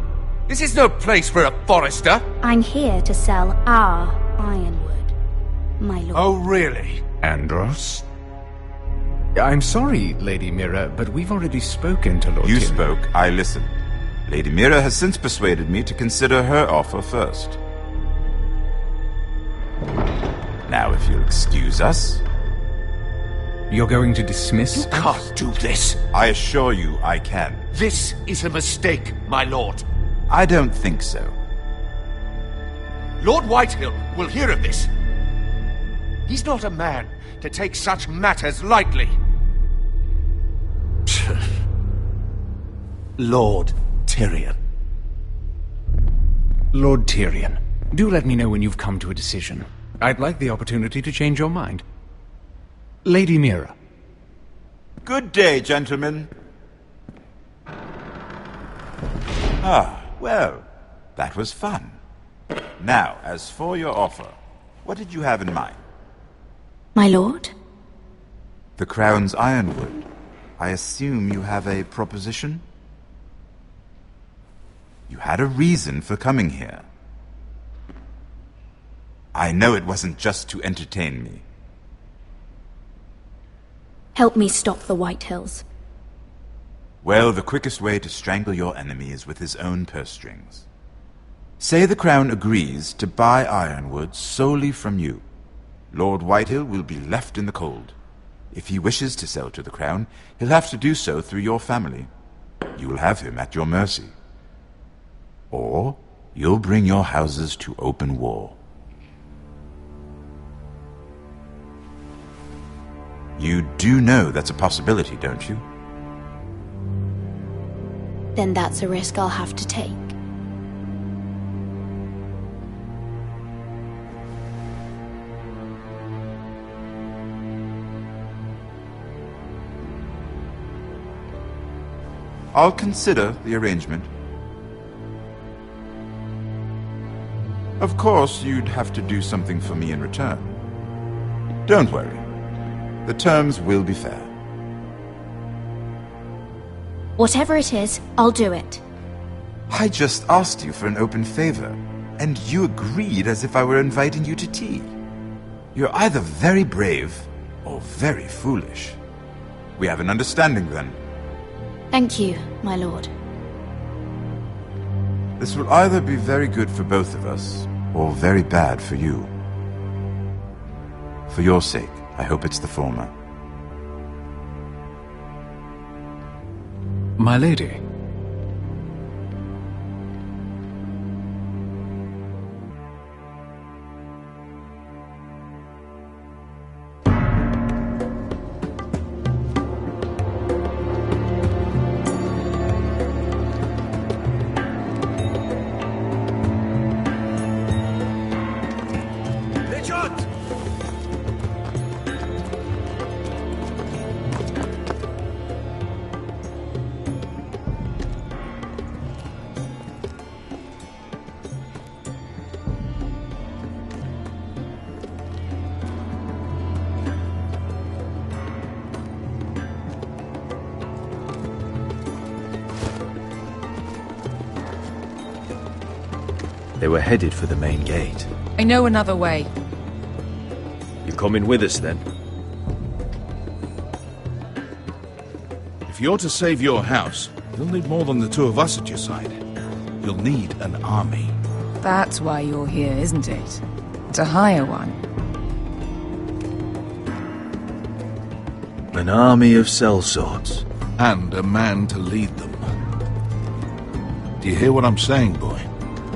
This is no place for a Forrester. I'm here to sell our ironwood, my lord. Oh, really? Andros? I'm sorry, Lady Mira, but we've already spoken to Lord You Tyrion. spoke, I listened. Lady Mira has since persuaded me to consider her offer first. Now, if you'll excuse us... You're going to dismiss? You can't do this. I assure you I can. This is a mistake, my lord. I don't think so. Lord Whitehill will hear of this. He's not a man to take such matters lightly. Lord Tyrion. Lord Tyrion, do let me know when you've come to a decision. I'd like the opportunity to change your mind. Lady Mira. Good day, gentlemen. Ah, well, that was fun. Now, as for your offer, what did you have in mind? My lord? The Crown's ironwood. I assume you have a proposition? You had a reason for coming here. I know it wasn't just to entertain me. Help me stop the Whitehills. Well, the quickest way to strangle your enemy is with his own purse strings. Say the Crown agrees to buy ironwood solely from you. Lord Whitehill will be left in the cold. If he wishes to sell to the Crown, he'll have to do so through your family. You will have him at your mercy. Or you'll bring your houses to open war. You do know that's a possibility, don't you? Then that's a risk I'll have to take. I'll consider the arrangement. Of course, you'd have to do something for me in return. Don't worry. The terms will be fair. Whatever it is, I'll do it. I just asked you for an open favor, and you agreed as if I were inviting you to tea. You're either very brave or very foolish. We have an understanding then. Thank you, my lord. This will either be very good for both of us, or very bad for you. For your sake, I hope it's the former. My lady. They were headed for the main gate. I know another way. You coming with us, then? If you're to save your house, you'll need more than the two of us at your side. You'll need an army. That's why you're here, isn't it? To hire one. An army of sellswords. And a man to lead them. Do you hear what I'm saying, boy?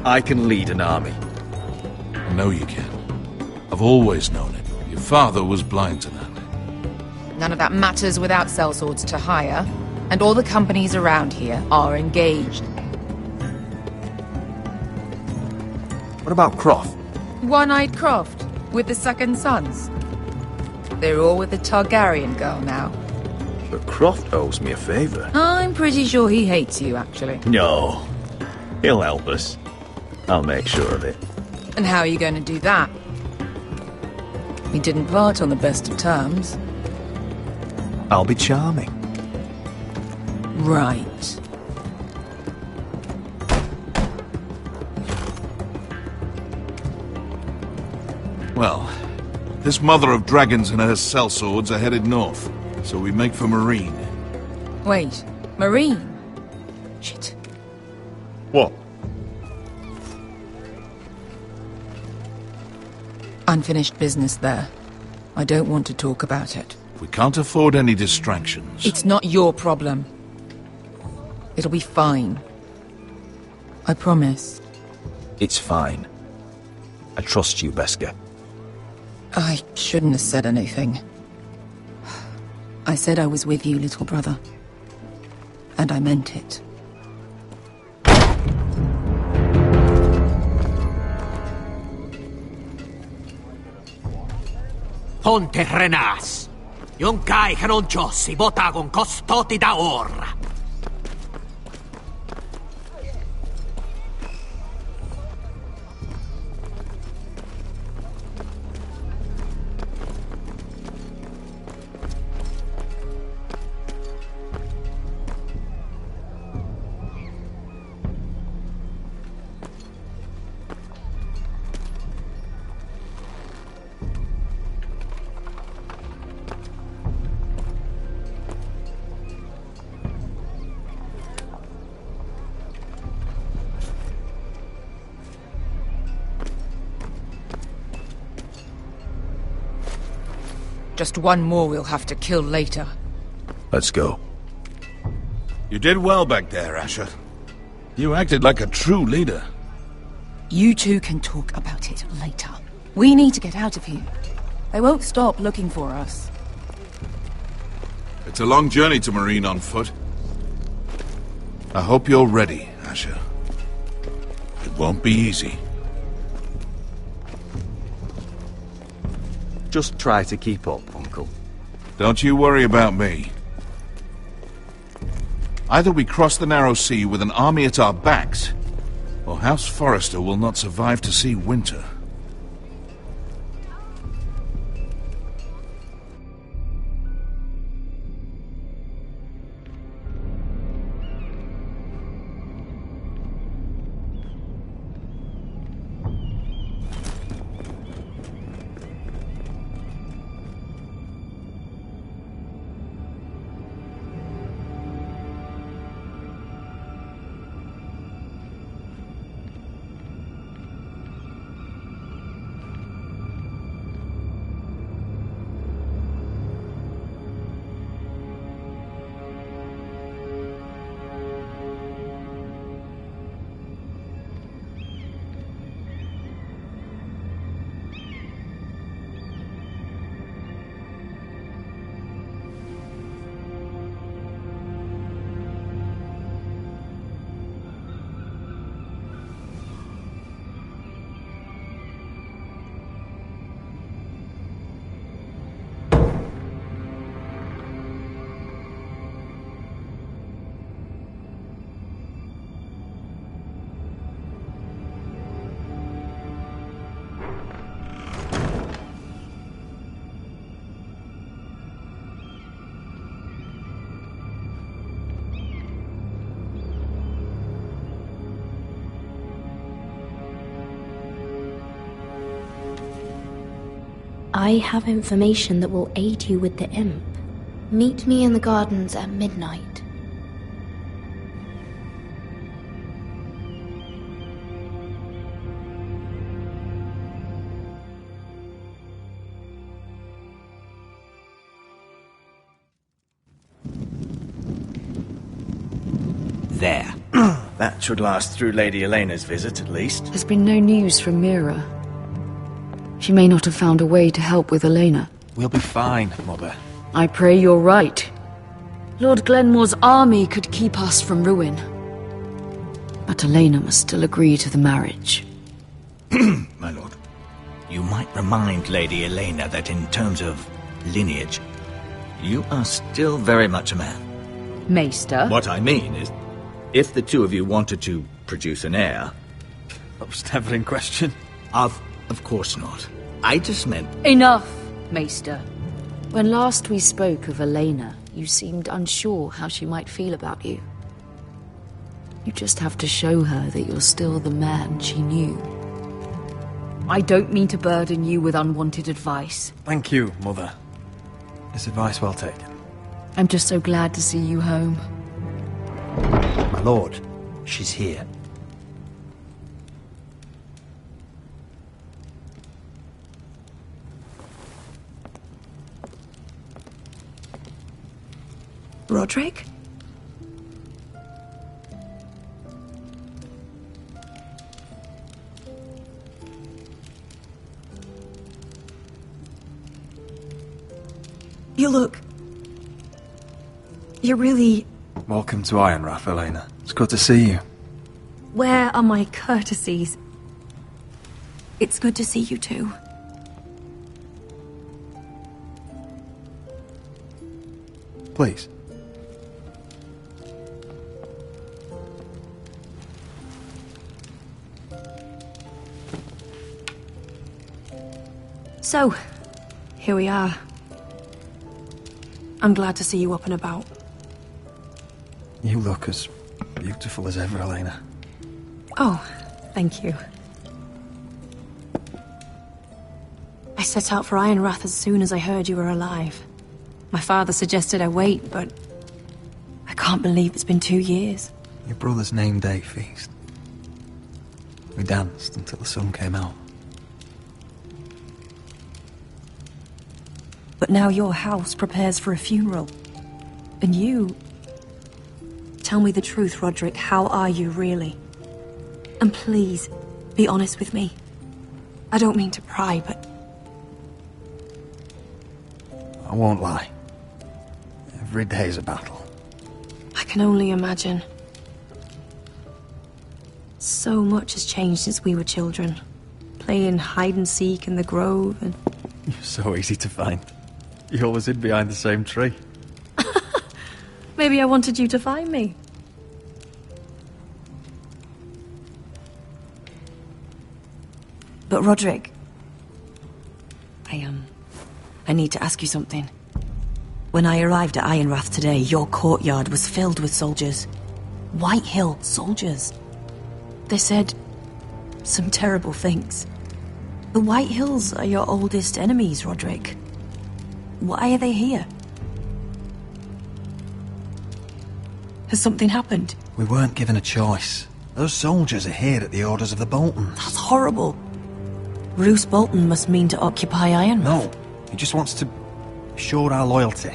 I can lead an army. I know you can. I've always known it. Your father was blind to that. None of that matters without sellswords to hire, and all the companies around here are engaged. What about Croft? One-Eyed Croft, with the second sons. They're all with the Targaryen girl now. But Croft owes me a favor. I'm pretty sure he hates you, actually. No. He'll help us. I'll make sure of it. And how are you going to do that? We didn't part on the best of terms. I'll be charming. Right. Well, this mother of dragons and her sellswords are headed north, so we make for Marine. Wait, Marine? Shit. What? Unfinished business there. I don't want to talk about it. We can't afford any distractions. It's not your problem. It'll be fine. I promise. It's fine. I trust you, Beskha. I shouldn't have said anything. I said I was with you, little brother. And I meant it. Ponte Renas. Yung kai kanon Diyos, ibotagong kostoti daor. Just one more we'll have to kill later. Let's go. You did well back there, Asher. You acted like a true leader. You two can talk about it later. We need to get out of here. They won't stop looking for us. It's a long journey to Marine on foot. I hope you're ready, Asher. It won't be easy. Just try to keep up, Uncle. Don't you worry about me. Either we cross the narrow sea with an army at our backs, or House Forrester will not survive to see winter. I have information that will aid you with the imp. Meet me in the gardens at midnight. There. That should last through Lady Elena's visit, at least. There's been no news from Mira. She may not have found a way to help with Elena. We'll be fine, Mother. I pray you're right. Lord Glenmore's army could keep us from ruin. But Elena must still agree to the marriage. My lord, you might remind Lady Elena that in terms of lineage, you are still very much a man. Maester? What I mean is, if the two of you wanted to produce an heir... That was never in question. Of course not. I just meant... Enough, Maester. When last we spoke of Elena, you seemed unsure how she might feel about you. You just have to show her that you're still the man she knew. I don't mean to burden you with unwanted advice. Thank you, Mother. This advice well taken. I'm just so glad to see you home. My lord, she's here. Roderick? You look... You're really... Welcome to Ironrath, Elena. It's good to see you. Where are my courtesies? It's good to see you too. Please. So, here we are. I'm glad to see you up and about. You look as beautiful as ever, Elena. Oh, thank you. I set out for Ironrath as soon as I heard you were alive. My father suggested I wait, but I can't believe it's been 2 years. Your brother's name day feast. We danced until the sun came out. But now your house prepares for a funeral. And you... Tell me the truth, Roderick. How are you, really? And please, be honest with me. I don't mean to pry, but... I won't lie. Every day's a battle. I can only imagine. So much has changed since we were children. Playing hide-and-seek in the grove and... You're so easy to find. You always hid behind the same tree. Maybe I wanted you to find me. But Roderick... I need to ask you something. When I arrived at Ironrath today, your courtyard was filled with soldiers. Whitehill soldiers. They said some terrible things. The Whitehills are your oldest enemies, Roderick. Why are they here? Has something happened? We weren't given a choice. Those soldiers are here at the orders of the Boltons. That's horrible. Roose Bolton must mean to occupy Ironrath. No, he just wants to assure our loyalty.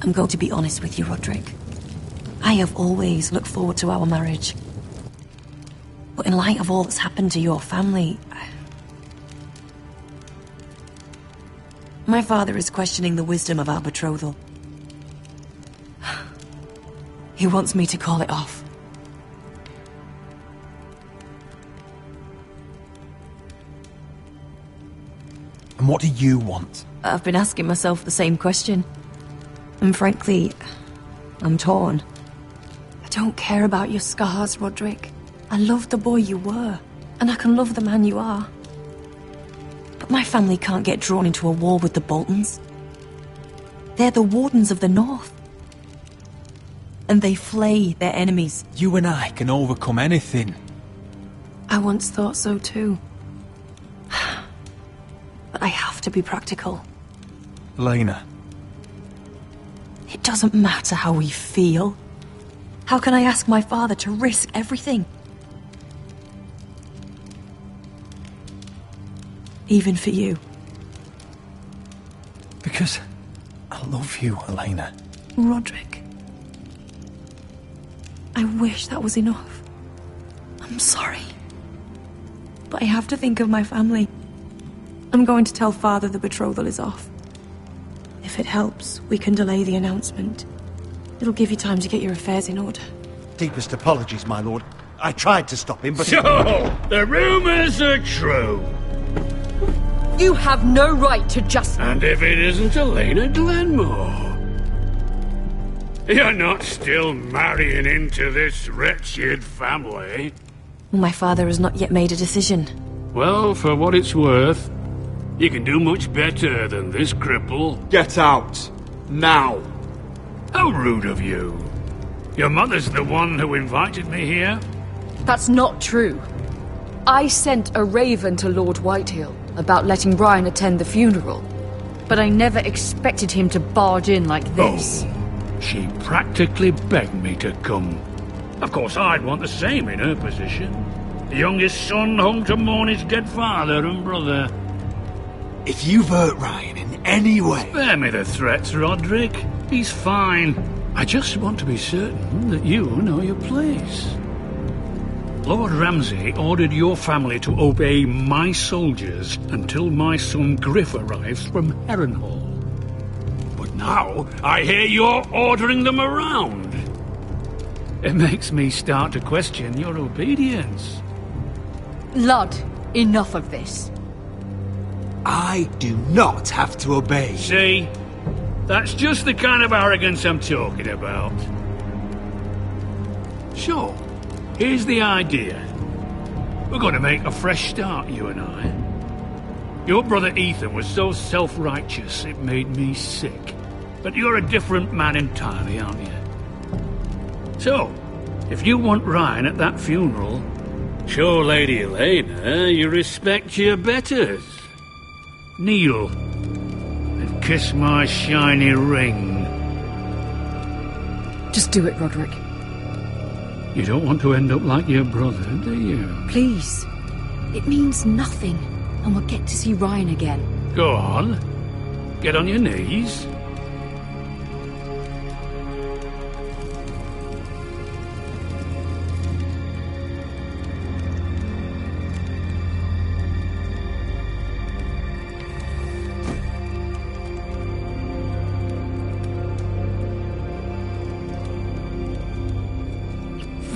I'm going to be honest with you, Roderick. I have always looked forward to our marriage. But in light of all that's happened to your family... My father is questioning the wisdom of our betrothal. He wants me to call it off. And what do you want? I've been asking myself the same question. And frankly, I'm torn. I don't care about your scars, Roderick. I love the boy you were, and I can love the man you are. But my family can't get drawn into a war with the Boltons. They're the Wardens of the North. And they flay their enemies. You and I can overcome anything. I once thought so too. But I have to be practical. Elena. It doesn't matter how we feel. How can I ask my father to risk everything? Even for you. Because I love you, Elena. Roderick. I wish that was enough. I'm sorry. But I have to think of my family. I'm going to tell Father the betrothal is off. If it helps, we can delay the announcement. It'll give you time to get your affairs in order. Deepest apologies, my lord. I tried to stop him, but... So, the rumours are true. You have no right to just... And if it isn't Elena Glenmore? You're not still marrying into this wretched family? My father has not yet made a decision. Well, for what it's worth, You can do much better than this cripple. Get out. Now. How rude of you. Your mother's the one who invited me here? That's not true. I sent a raven to Lord Whitehill about letting Ryan attend the funeral, but I never expected him to barge in like this. Oh, she practically begged me to come. Of course, I'd want the same in her position. The youngest son home to mourn his dead father and brother. If you've hurt Ryan in any way... Spare me the threats, Roderick. He's fine. I just want to be certain that you know your place. Lord Ramsay ordered your family to obey my soldiers until my son Griff arrives from Harrenhal. But now I hear you're ordering them around. It makes me start to question your obedience. Lud, enough of this. I do not have to obey. See? That's just the kind of arrogance I'm talking about. Sure. Here's the idea. We're going to make a fresh start, you and I. Your brother Ethan was so self-righteous it made me sick. But you're a different man entirely, aren't you? So, if you want Ryan at that funeral, show Lady Elena you respect your betters. Kneel and kiss my shiny ring. Just do it, Roderick. You don't want to end up like your brother, do you? Please. It means nothing, and we'll get to see Ryan again. Go on. Get on your knees.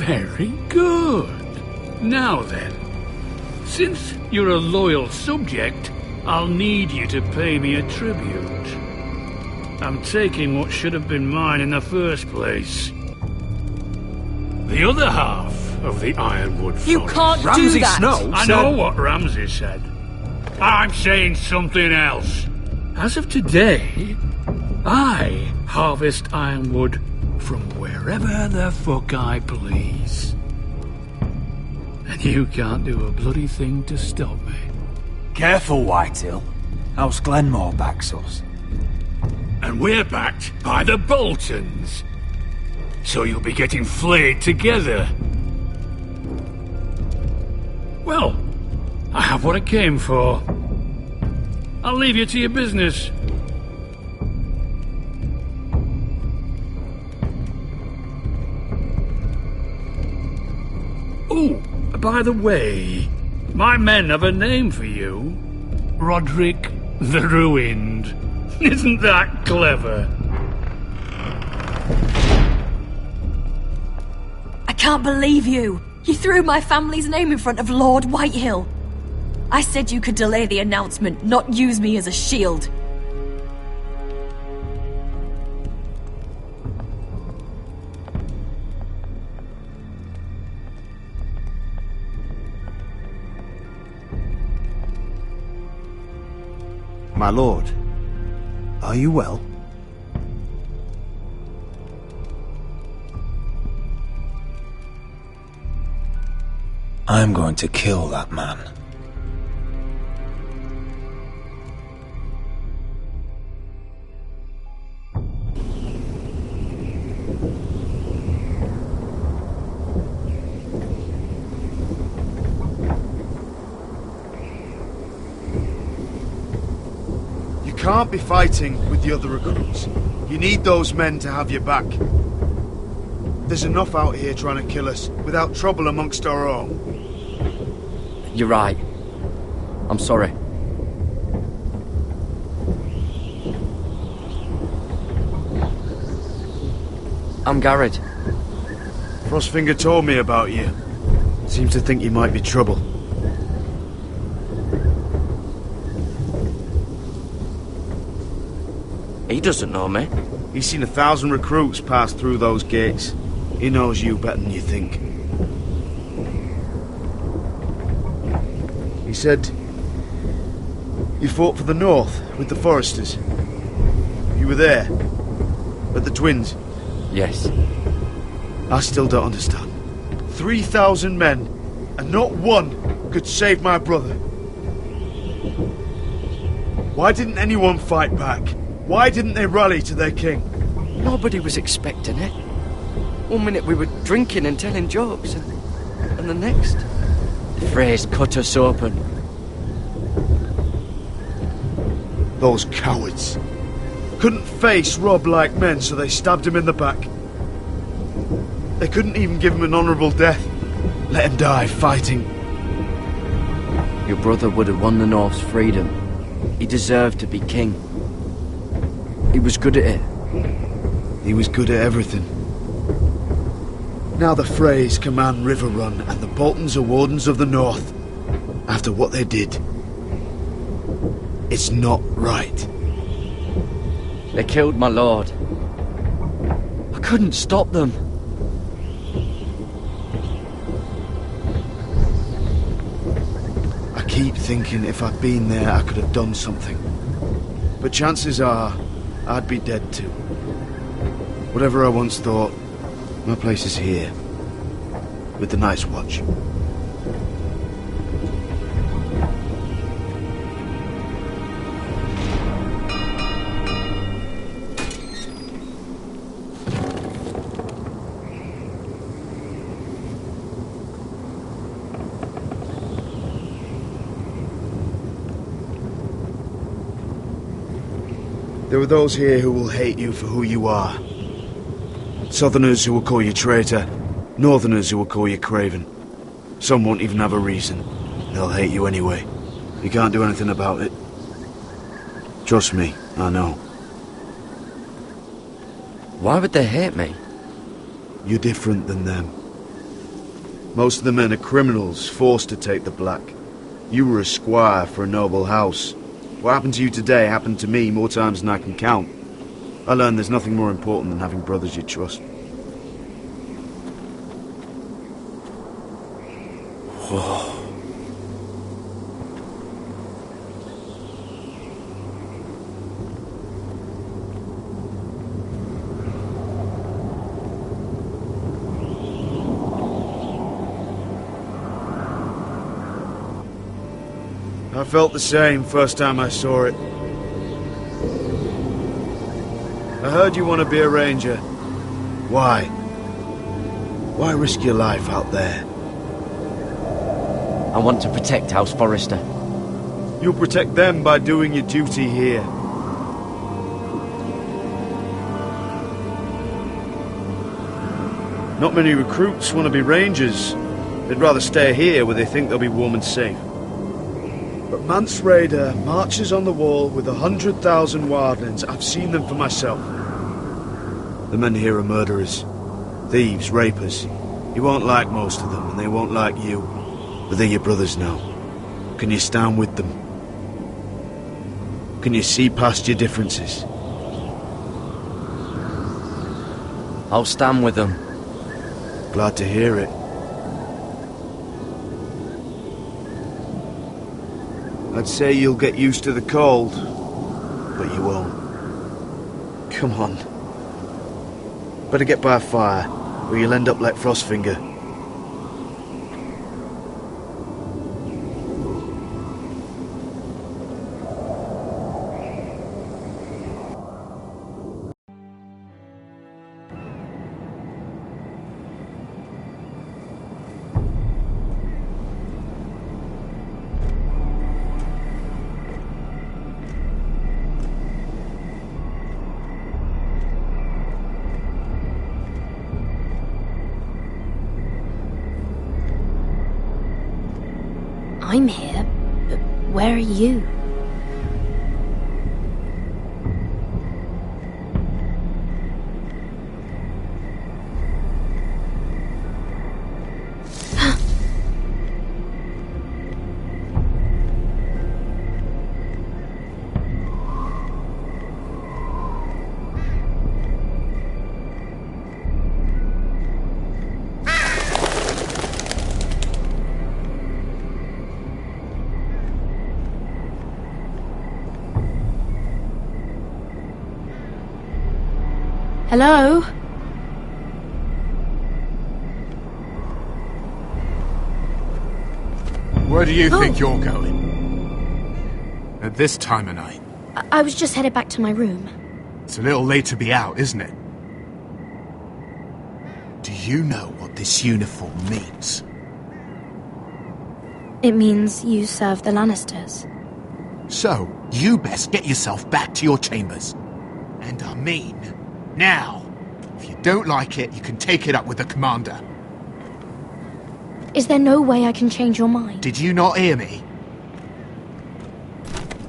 Very good. Now then, since you're a loyal subject, I'll need you to pay me a tribute. I'm taking what should have been mine in the first place. The other half of the Ironwood Forest. You can't do that! I know what Ramsay said. I'm saying something else. As of today, I harvest Ironwood from wherever the fuck I please. And you can't do a bloody thing to stop me. Careful, Whitehill. House Glenmore backs us. And we're backed by the Boltons. So you'll be getting flayed together. Well, I have what I came for. I'll leave you to your business. Oh, by the way, my men have a name for you. Roderick the Ruined. Isn't that clever? I can't believe you! You threw my family's name in front of Lord Whitehill. I said you could delay the announcement, not use me as a shield. My lord, are you well? I'm going to kill that man. You can't be fighting with the other recruits. You need those men to have your back. There's enough out here trying to kill us without trouble amongst our own. You're right. I'm sorry. I'm Garrett. Frostfinger told me about you. Seems to think you might be trouble. He doesn't know me. He's seen 1,000 recruits pass through those gates. He knows you better than you think. He said You fought for the North with the Foresters. You were there. At the Twins. Yes. I still don't understand. 3,000 men, and not one could save my brother. Why didn't anyone fight back? Why didn't they rally to their king? Nobody was expecting it. One minute we were drinking and telling jokes, and the next... The Freys cut us open. Those cowards. Couldn't face Robb like men, so they stabbed him in the back. They couldn't even give him an honourable death. Let him die fighting. Your brother would have won the North's freedom. He deserved to be king. He was good at it. He was good at everything. Now the Freys command Riverrun, and the Boltons are Wardens of the North. After what they did. It's not right. They killed my lord. I couldn't stop them. I keep thinking if I'd been there, I could have done something. But chances are, I'd be dead too. Whatever I once thought, my place is here. With the Night's Watch. There are those here who will hate you for who you are. Southerners who will call you traitor. Northerners who will call you craven. Some won't even have a reason. They'll hate you anyway. You can't do anything about it. Trust me, I know. Why would they hate me? You're different than them. Most of the men are criminals, forced to take the black. You were a squire for a noble house. What happened to you today happened to me more times than I can count. I learned there's nothing more important than having brothers you trust. Whoa. I felt the same first time I saw it. I heard you want to be a ranger. Why? Why risk your life out there? I want to protect House Forrester. You'll protect them by doing your duty here. Not many recruits want to be rangers. They'd rather stay here where they think they'll be warm and safe. But Mance Rayder marches on the wall with 100,000 wildlings. I've seen them for myself. The men here are murderers. Thieves, rapers. You won't like most of them, and they won't like you. But they're your brothers now. Can you stand with them? Can you see past your differences? I'll stand with them. Glad to hear it. I'd say you'll get used to the cold, but you won't. Come on. Better get by a fire, or you'll end up like Frostfinger. I'm here, but where are you? Hello? Where do you think you're going? At this time of night? I was just headed back to my room. It's a little late to be out, isn't it? Do you know what this uniform means? It means you serve the Lannisters. So, you best get yourself back to your chambers. And I mean, now. If you don't like it, you can take it up with the commander. Is there no way I can change your mind? Did you not hear me?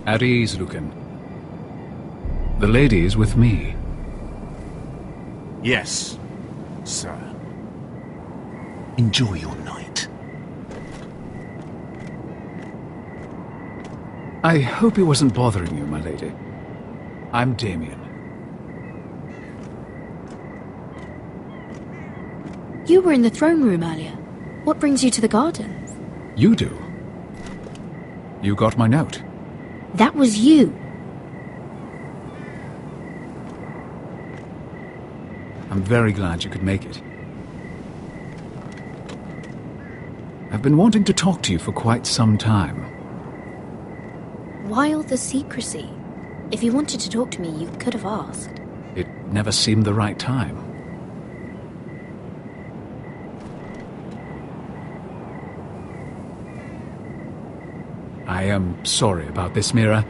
At ease, Lucan. The lady is with me. Yes, sir. Enjoy your night. I hope it wasn't bothering you, my lady. I'm Damien. You were in the throne room earlier. What brings you to the gardens? You do. You got my note. That was you. I'm very glad you could make it. I've been wanting to talk to you for quite some time. Why all the secrecy? If you wanted to talk to me, you could have asked. It never seemed the right time. I am sorry about this, Mira,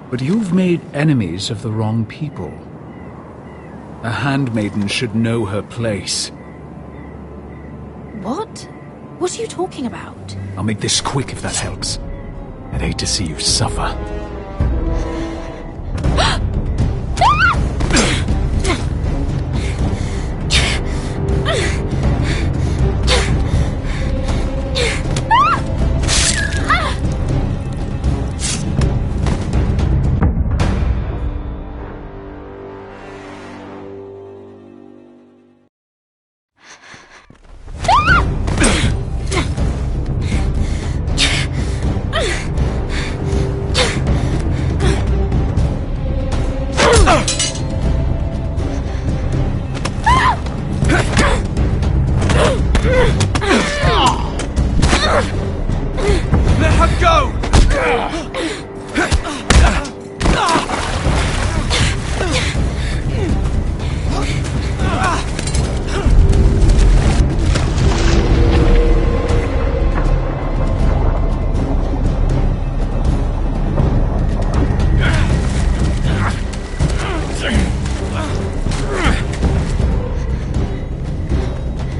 but you've made enemies of the wrong people. A handmaiden should know her place. What? What are you talking about? I'll make this quick if that helps. I'd hate to see you suffer.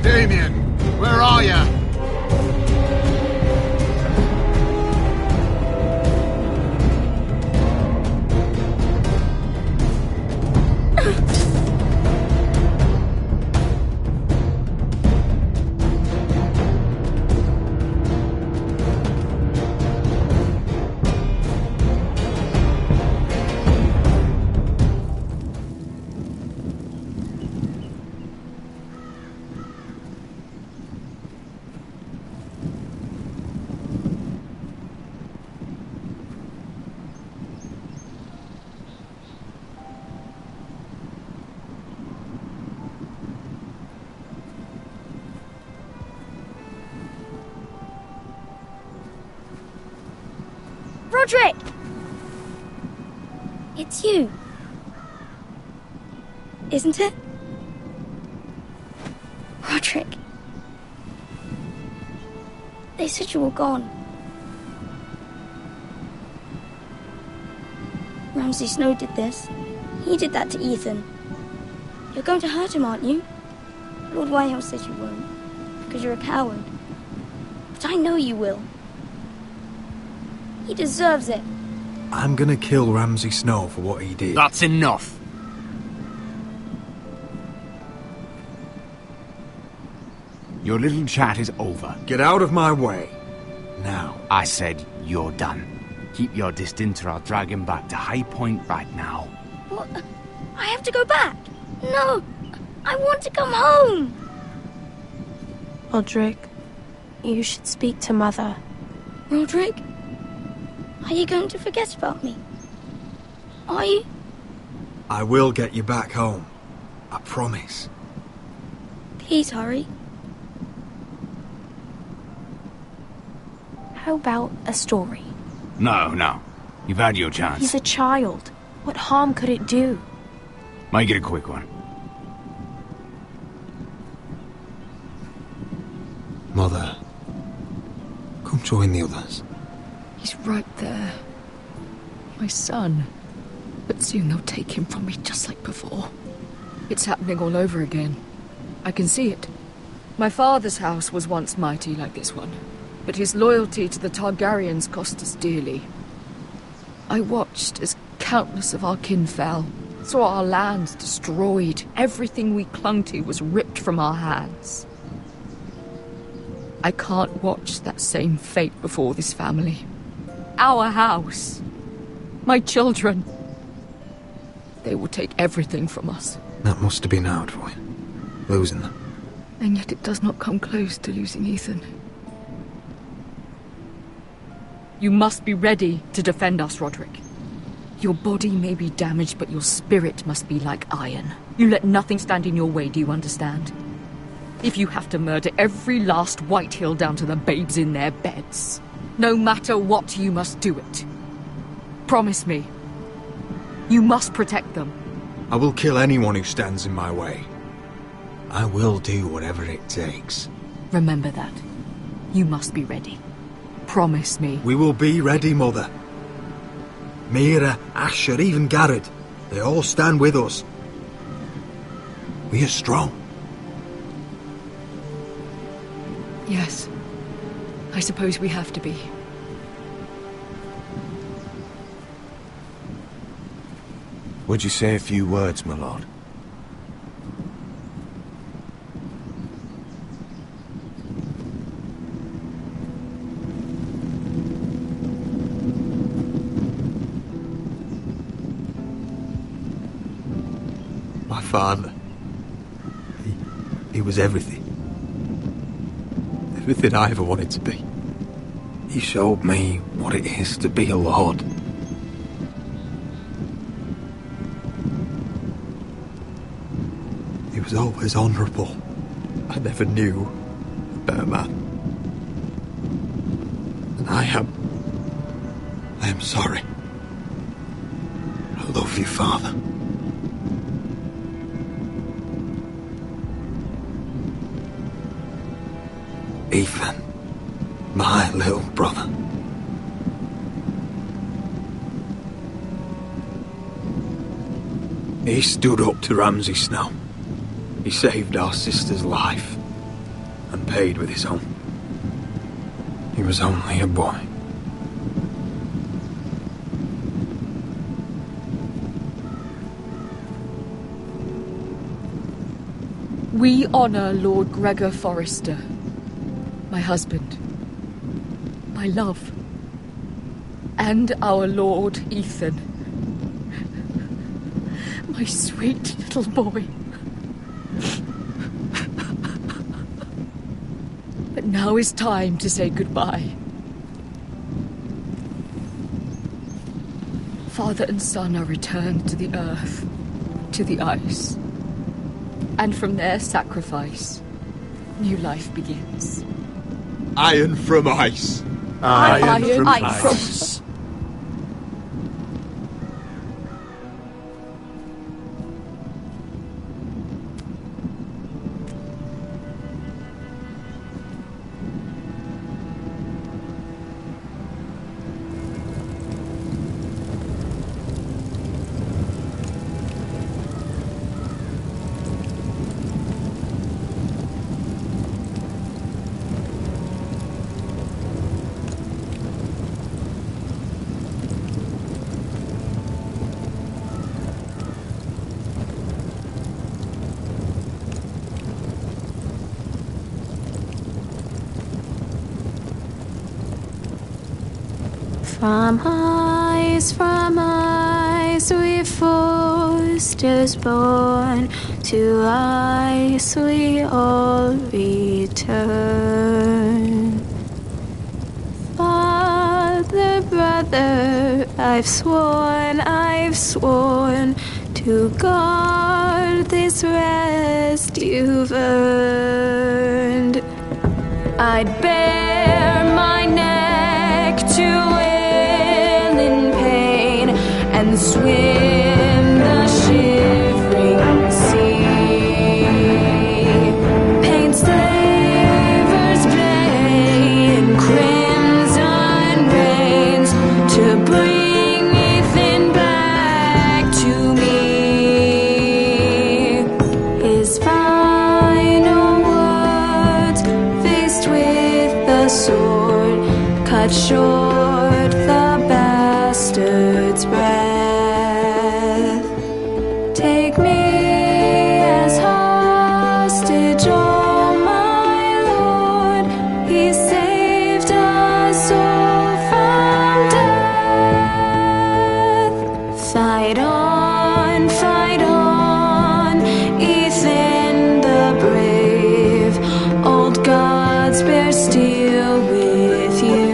Damien, where are you? Roderick! It's you. Isn't it? Roderick. They said you were gone. Ramsay Snow did this. He did that to Ethan. You're going to hurt him, aren't you? Lord Whitehouse says you won't, because you're a coward. But I know you will. He deserves it. I'm gonna kill Ramsay Snow for what he did. That's enough. Your little chat is over. Get out of my way. Now. I said you're done. Keep your distance or I'll drag him back to High Point right now. What? I have to go back. No. I want to come home. Roderick, you should speak to Mother. Roderick? Are you going to forget about me? Are you? I will get you back home. I promise. Please hurry. How about a story? No. You've had your chance. He's a child. What harm could it do? Make it a quick one. Mother, come join the others. He's right there. My son. But soon they'll take him from me just like before. It's happening all over again. I can see it. My father's house was once mighty like this one, but his loyalty to the Targaryens cost us dearly. I watched as countless of our kin fell, saw our lands destroyed, everything we clung to was ripped from our hands. I can't watch that same fate before this family. Our house. My children. They will take everything from us. That must have been hard for you, losing them. And yet it does not come close to losing Ethan. You must be ready to defend us, Roderick. Your body may be damaged, but your spirit must be like iron. You let nothing stand in your way, do you understand? If you have to murder every last Whitehill down to the babes in their beds, no matter what, you must do it. Promise me. You must protect them. I will kill anyone who stands in my way. I will do whatever it takes. Remember that. You must be ready. Promise me. We will be ready, Mother. Mira, Asher, even Garrett. They all stand with us. We are strong. Yes. I suppose we have to be. Would you say a few words, my lord? My father. He was everything. Everything I ever wanted to be. He showed me what it is to be a lord. He was always honourable. I never knew a better man. And I am sorry. I love you, Father. Ethan, my little brother. He stood up to Ramsay Snow. He saved our sister's life and paid with his own. He was only a boy. We honor Lord Gregor Forrester, my husband, my love, and our Lord Ethan, my sweet little boy. But now is time to say goodbye. Father and son are returned to the earth, to the ice, and from their sacrifice, new life begins. Iron from ice. Iron from ice. From ice we Forresters born, to ice we all return. Father, brother, I've sworn to guard this rest you've earned. I'd bare my neck to wail in pain and swim the shivering sea. Paint slavers play in crimson rains to bring Ethan back to me. His final words, faced with the sword, cut short the bastard's breath. Take me as hostage, oh my Lord. He saved us all from death. Fight on, Ethan the brave. Old gods bear steel with you.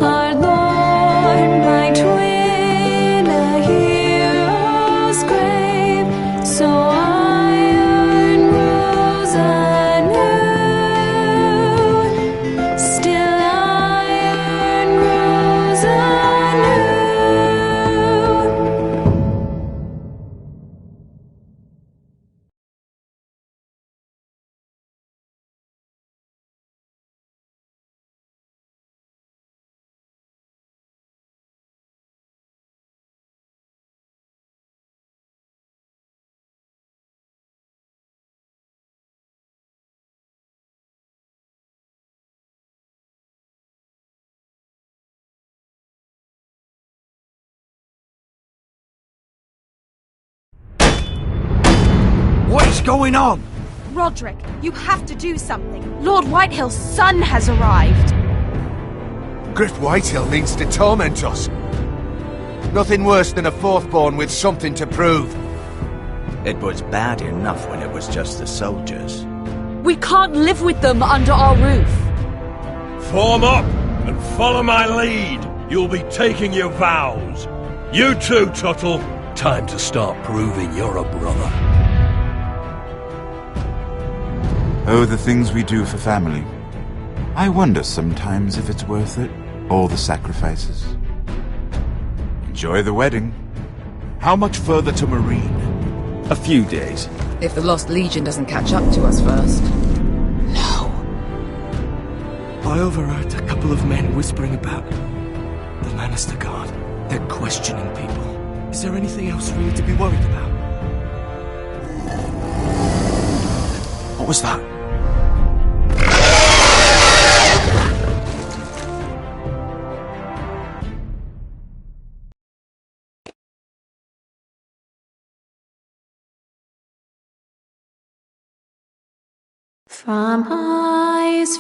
Our Lord, my twin, a hero's grave, so iron rose anew. Still iron rose anew. What is going on? Roderick, you have to do something. Lord Whitehill's son has arrived. Griff Whitehill means to torment us. Nothing worse than a fourthborn with something to prove. It was bad enough when it was just the soldiers. We can't live with them under our roof. Form up and follow my lead. You'll be taking your vows. You too, Tuttle. Time to start proving you're a brother. Oh, the things we do for family. I wonder sometimes if it's worth it. All the sacrifices. Enjoy the wedding. How much further to Marine? A few days. If the Lost Legion doesn't catch up to us first. I overheard a couple of men whispering about the Lannister Guard. They're questioning people. Is there anything else we need to be worried about? What was that? From ice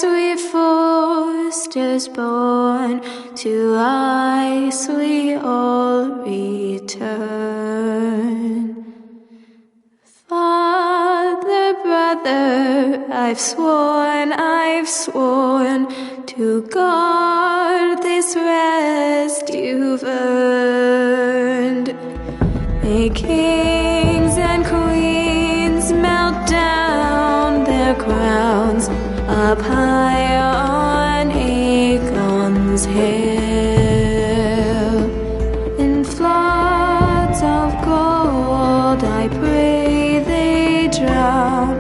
we foresters born, to ice we all return. Father, brother, I've sworn to guard this rest you've earned. May kings and queens melt down their crowns up high on Aegon's hill. In floods of gold I pray they drown,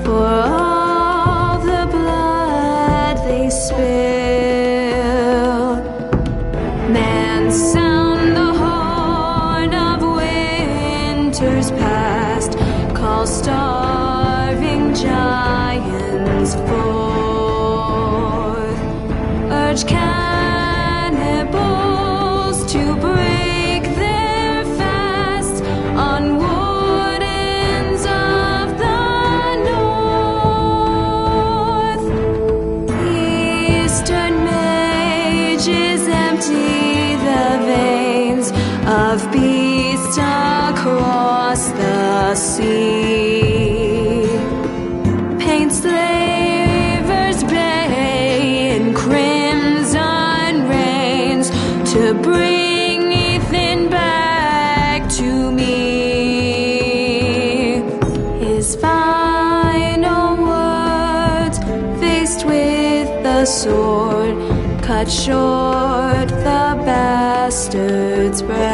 for all the blood they spill. Man, sound the horn of winter's past, call starving giants forth, urge cannibals to break their fast on wardens of the north. Eastern mages empty the veins of beasts across the sea. Paint slavers bay in crimson rains to bring Ethan back sword cut short the bastard's breath.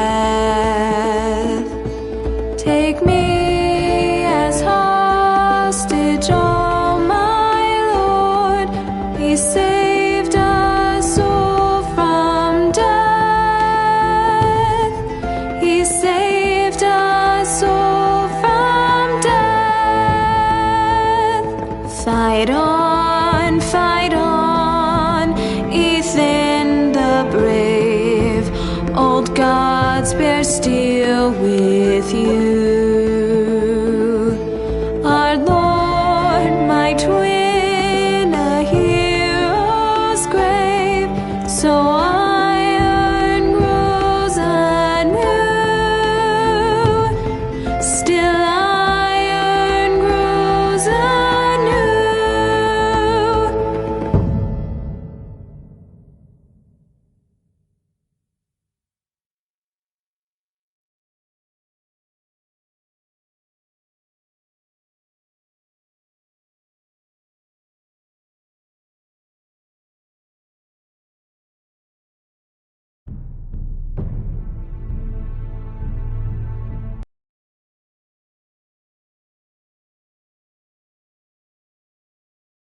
Take me as hostage, oh my Lord. He saved us all from death. He saved us all from death. Fight on, Ethan the brave. Old gods bear steel with you.